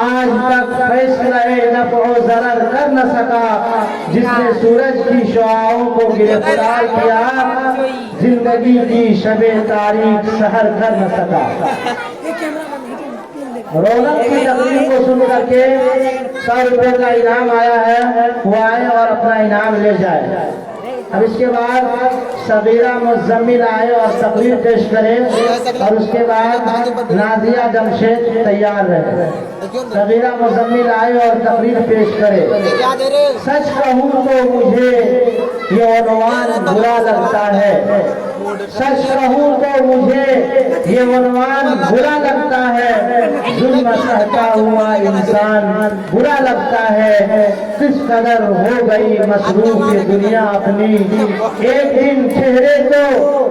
आज तक फैसला नफ़ो ज़रर कर न सका। जिसने सूरज की शुआओं को गिरफ्तार किया, जिंदगी की शबे तारीख सहर कर न सका। रौनक की तकरीर को सुन करके 100 रुपए का इनाम आया है, वो आए और अपना इनाम ले जाए। अब इसके बाद सबीरा मुज़म्मिल आए और तकरीर पेश करें और उसके बाद नाजिया जमशेद तैयार रहे। सबीरा मुज़म्मिल आए और तकरीर पेश करे। सच कहूँ तो मुझे ये उन्वान बुरा लगता है, सच कहूँ तो मुझे ये उन्वान बुरा लगता है। जुल्म सहता हुआ इंसान बुरा लगता है, किस कदर हो गई मसरूफ ये दुनिया अपनी। एक दिन चेहरे को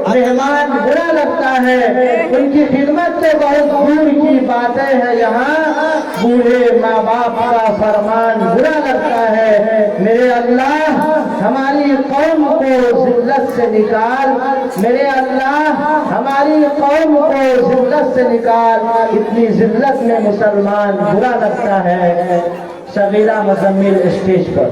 मेहमान बुरा लगता है, उनकी खिदमत तो बहुत दूर की बातें हैं। यहाँ बूढ़े माँ बाप का फरमान बुरा लगता है। मेरे अल्लाह हमारी कौम को जिल्लत से निकाल, मेरे अल्लाह हमारी कौम को जिल्लत से निकाल। इतनी जिल्लत में मुसलमान बुरा लगता है। सबीरा मुज़म्मिल स्टेज पर।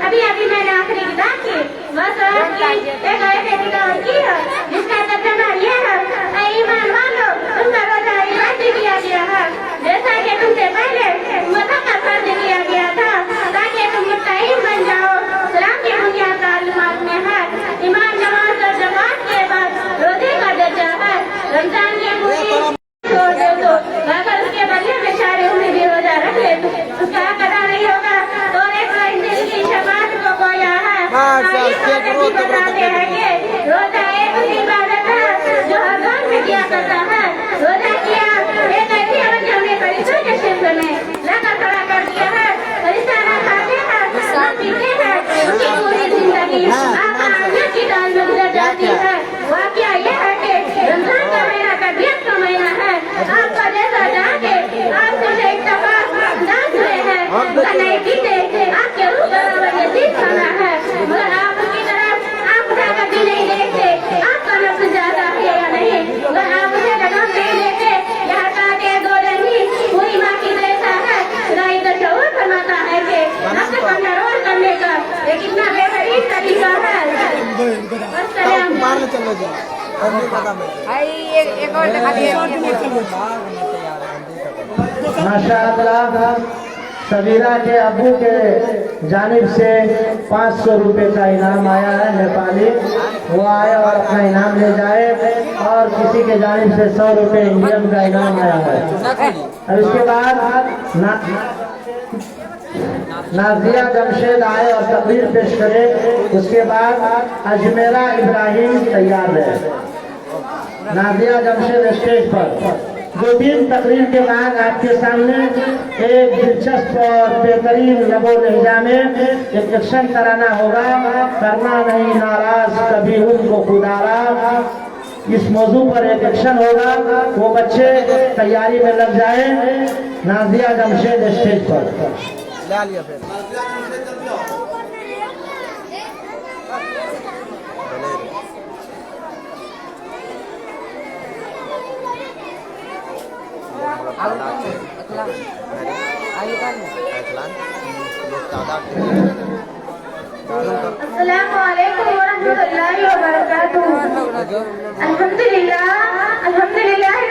अभी अभी मैंने आखिरी किताब की जिसका तर्जुमा यह है, ईमान वालों तुमका रोजा इबादत किया गया है जैसा कि तुमसे पहले मुतक़्क़ा फर्ज किया गया था, ताकि तुम मुत्तक़ीन बन जाओ। सलाम की बुनियाद तालीमात में है ईमान, नमाज और ज़कात के बाद रोजे का दर्जा है। रमजान की पूरी छोड़ दे तो अगर उसके बदले में सारे उम्र भी रोजा रख ले तो उसका अदा नहीं होगा। तो एक दिल की शफाअत को खोया है। बताते हैं कि रोजा एक इबादत है जो हर रोज में किया करता है। रोजा किया एक ऐसी अवधि हमने फरिश्तों के शिफ्ट में लगा खड़ा कर दिया है। फरिश्ता ना खाते हैं ना पीते हैं, उनकी पूरी जिंदगी आखिरत की दाल में गुजर जाती है। वाकया यह है कि रमजान का महीना तबीयत का महीना है। आपका जैसा जाके आपसे इत्तेफाक अंदाज हुए हैं, नहीं पीते आपके रूह बराबर यजीद खाना है, मगर आप उसकी तरफ आप उठाकर भी नहीं देखते आपका नफ्स ज्यादा है या नहीं, मगर आप उसे लगाम नहीं लेते। यहाँ काटे दो रंगी पूरी माँ की जैसा है। खुदाई का शऊर फरमाता है कि नफ्स को कंट्रोल करने का एक इतना बेहतरीन तरीका है। माशाअल्लाह, सबीरा के अब्बू के जानिब से 500 रुपए का इनाम आया है नेपाली। वो आए और अपना इनाम ले जाए। और किसी के जानिब से 100 रुपए इंडियन का इनाम आया है। और इसके बाद नाजिया जमशेद आए और तकरीर पेश करे। उसके बाद अजमेरा इब्राहिम तैयार रहे। नाजिया जमशेद स्टेज पर 2-3 तकरीर के बाद आपके सामने एक दिलचस्प और बेहतरीन लबो लहजा में एक एक्शन कराना होगा। करना नहीं नाराज कभी उनको खुदारा, इस मौजू पर एक एक्शन होगा। वो बच्चे तैयारी में लग जाए। नाजिया जमशेद स्टेज पर। अस्सलामु अलैकुम व रहमतुल्लाहि व बरकातुहू। अल्हम्दुलिल्लाह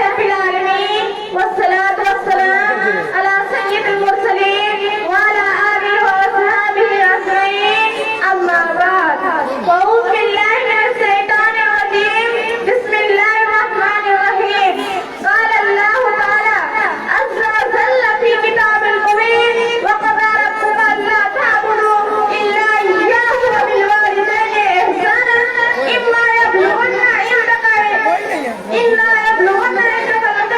रब्बिल आलमीन वस्सलातु वस्सलाम अला सय्यिदिल मुरसलीन व अला आलिहि व अस्हाबिहि अजमईन। अम्मा बाद, अऊज़ु बिल्लाहि मिनश शैतानिर रजीम। बिस्मिल्लाहिर रहमानिर रहीम। क़ाल अल्लाहु तआला अज़्ज़ा व जल्ला फ़ी किताबिल मुबीन व क़ज़ा रब्बुका अल्ला तअबुदू इल्ला इय्याहु व बिल वालिदैनि इहसाना इम्मा यब्लुगन्ना इंदका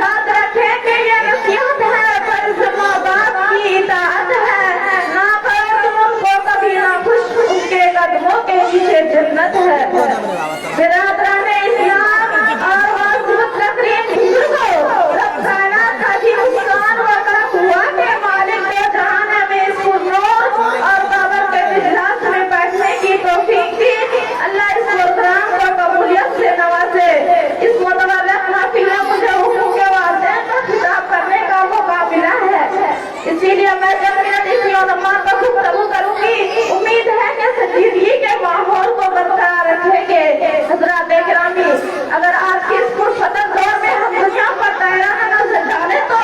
याद रखें कि ये नसीहत है, फर्ज माँ बाप की इताअत है। ना करो तुम उनको कभी ना खुश, उनके कदमों के नीचे जन्नत है। बिरादरान इस्लाम और वाजिब तकरीम बुजुर्गों, रब कायनात का जी मुस्कान व करम हुआ के मालिक ने जहान में इस नूर और कब्र के इजलास में बैठने की तौफीक दी। अल्लाह इस प्रोग्राम को कबूलियत से नवाजे। इस मुतवल्लिद महफिल में मुझे हुक्म के वालिदैन का खिताब करने का मौका मिला है, इसीलिए मैं जमीयत इस्लाम पर गुफ्तगू करूंगी। उम्मीद है कि संजीदगी के माहौल को बरकरार रखेंगे। हज़रात किरामी, अगर आज की इस पुरफतन दौर में हम दुनिया पर दायरा नजर डालें तो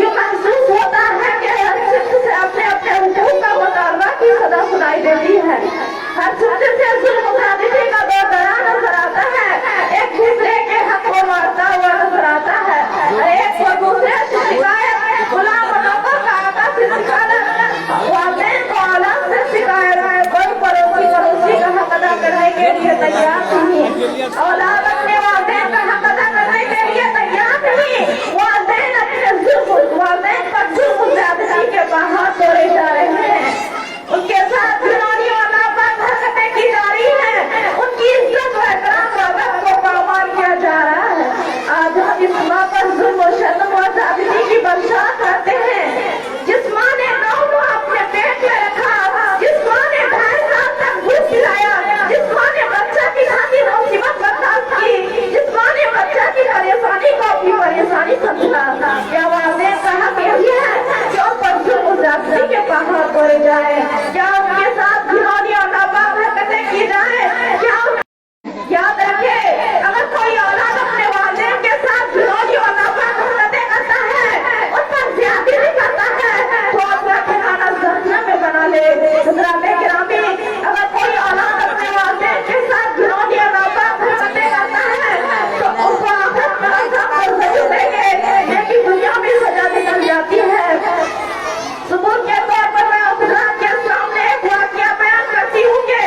यूं महसूस होता है कि हर सिर्फ से अपने अपने हुकूक का मुतालबा की सदा सुनाई देती है। हर सिर्फ से जुल्म मुखालिफी का दौर दरार नजर आता है। एक दूसरे के हक को मारता हुआ नजर आता है। एक को दूसरे से शिकायत, गुलाम बनों का आपस से शिकायत, वालिदैन को औलाद से शिकायत, कोई पड़ोसी का हक अदा करने के लिए तैयार नहीं। औलाद अपने वालिदैन का हक अदा करने के लिए तैयार नहीं। वालिदैन अपने वालिदैन पर जुल्म ज्यादती के बाहर तोड़े जा रहे हैं। उनके साथ घिनौनी और नापाक हरकतें की जा रही हैं। उनकी इज्जत व इकराम व अदब को पामाल किया जा रहा है। आज हम इस माँ पर जुल्म और शर्म और ज्यादती की बरसात करते हैं। जिस माँ ने 9 माह अपने पेट में रखा, जिस माँ ने 2.5 साल तक दूध पिलाया, जिस माँ ने बच्चा की खातिर मुसीबत बर्दाश्त की, जिस माँ ने बच्चा की परेशानी को अपनी परेशानी समझा, क्या वालिदैन का हक यही है कि उन पर जुल्म और ज्यादती के पहाड़ तोड़े जाए? क्या उनके साथ घिनौनी और नापाक हरकतें की जाए? क्या याद रखे, अगर कोई औलाद अपने वालिदैन के साथ घिनौनी और नापाक हरकतें करता है, उन पर ज्यादती करता है, तो अपना ठिकाना जहन्नम में बना ले। हज़रात किरामी, अगर कोई औलाद अपने वालिदैन के साथ घिनौनी और नापाक हरकतें करता है तो उसको आखिरत में अज़ाब जरूर देंगे, लेकिन दुनिया में सजा निकल जाती है। सबूत के तौर पर मैं हज़रात के सामने एक वाक़या बयान करती हूँ कि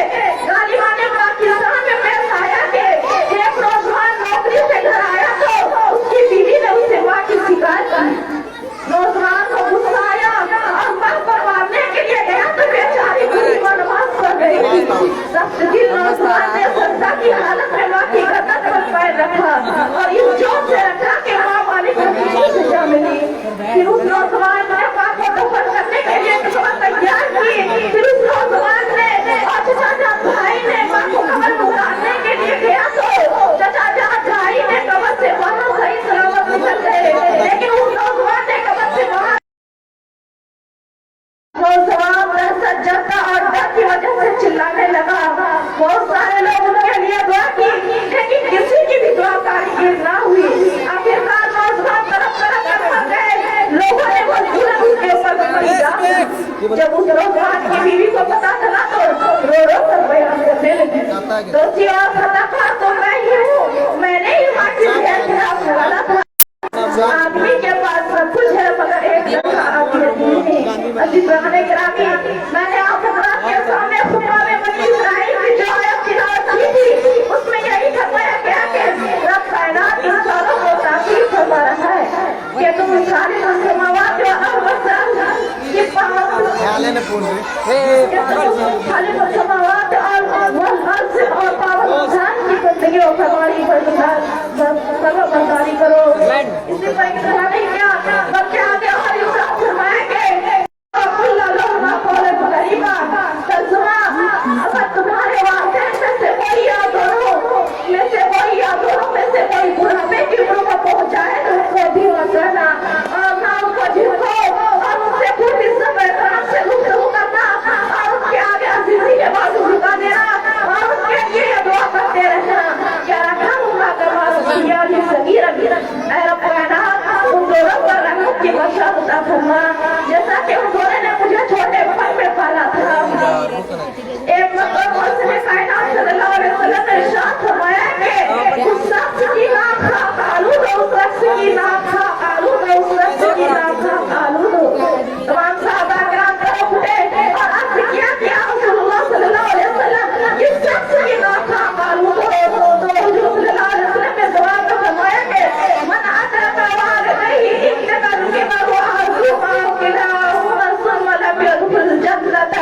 गालिबान पाकिस्तान में पेश आया कि एक नौजवान नौकरी से घर आया तो उसकी बीवी ने उससे माँ की शिकायत की। नौजवान को गुस्सा आया और माँ पर मारने के लिए गया तो बेचारी बुरी नमाज पढ़ गई। सख्त दिल नौजवान ने सज्जा की हालत में माँ की गर्दन पर पैर रखा और इस जोर से रखा कि माँ मालिक को सजा मिली। फिर उस नौजवान ने माँ को दफन करने के लिए तैयार की। फिर उस नौजवान ने और चाचा भाई ने माँ को कब्र में उतारने के लिए गया तो चाचा भाई ने कब्र से वहाँ सही सलामत निकल गए, लेकिन उस नौजवान ने कब्र से वहाँ नौजवान सज्जता और डर की वजह से चिल्लाने लगा। बहुत सारे लोग उनके लिए दुआ की, लेकिन किसी की भी दुआ कारगर ना हुई। आखिरकार नौजवान तरफ कर गए। लोगों ने मजबूरन उसके ऊपर जब उस नौजवान की बीवी को पता चला तो रो रो कर बयान करने लगी। दोषी और खताकार तो मैं ही हूँ, मैंने ही माँ की खिलाफ लड़ा था। आदमी के पास सब कुछ है मगर एक लड़का आदमी नहीं। अज़ीज़ान किरामी, मैंने आप हज़रात के सामने खुतबा में बनी इस्राइल की जो आयत तिलावत की थी, उसमें यही फरमाया गया कि रब कायनात इंसानों को ताकीद फरमा रहा है कि तुम सारे समावात व अर्ज़ समावात और पावन इंसान की जिंदगी और फरमानी पर सर्वबंदारी करो। इसी पर नहीं क्या बल्कि आगे हमारी साथ फरमाएंगे अगर तुम्हारे वास्ते में से कोई या दोनों में से कोई बुढ़ापे की उम्र को पहुंचाए तो उसको भी वसाना और ना उसको झिड़को और उससे पूरी समय से गुफ्तगू करना और उसके आगे अजीजी के बाजू झुका देना और उसके लिए दुआ करते रहना। क्या रखा होगा उन दोनों पर रहमत की वर्षा अता फरमा, जैसा कि उन दोनों ने मुझे छोटे पन में पाला था। एक मौका मौसम कायनात सल्लल्लाहु अलैहि वसल्लम ने इरशाद फरमाया कि उस शख्स की नाक खा आलू दो, उस शख्स की नाक खा आलू दो, उस शख्स की नाक खा आलू दो। तमाम सहाबा किराम तरफ उठे और अर्ज किया कि या रसूलुल्लाह सल्लल्लाहु अलैहि वसल्लम किस शख्स की नाक खा आलू दो? तो हुजूर सल्लल्लाहु अलैहि वसल्लम ने जवाब में फरमाया कि मन अदरका वालिदैहि इन्नका रुकिबहु अहदुहुमा किलाहुमा सुम्मा लम यदखुल जन्नत।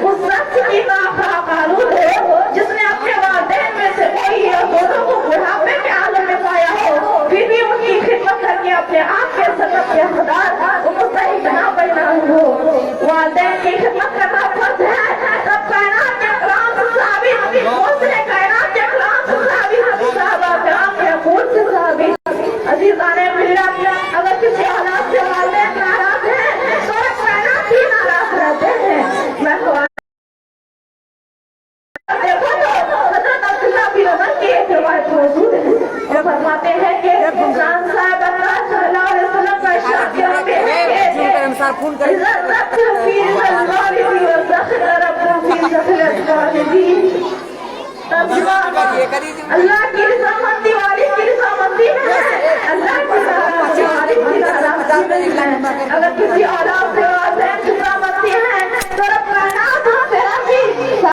उस शख्स की नाक खा आलू दो जिसने अपने वालिदैन में से कोई या दोनों को बुढ़ापे के आलम में पाया हो, फिर भी उनकी खिदमत करके अपने आप के सदक़ के हक़दार मुस्तहिक़ ना बना हो। वालिदैन की खिदमत करना फर्ज है। तब कायनात के कलाम से साबित दूसरे कायनात के कलाम से साबित सहाबा किराम के अक़ूल से साबित। अज़ीज़ाने मिल्लत, अगर किसी हालात से वालिदैन नाराज़ हैं तो कायनात भी नाराज़ रहते हैं। मैं देखो तो हज़रत अब्दुल्लाह बिन उमर की एक रिवायत मौजूद है। वो फरमाते हैं कि इंसान साहब अल्लाह सल्लल्लाहु अलैहि वसल्लम का इरशाद किया है कि फोन कर अल्लाह की रज़ामंदी वाली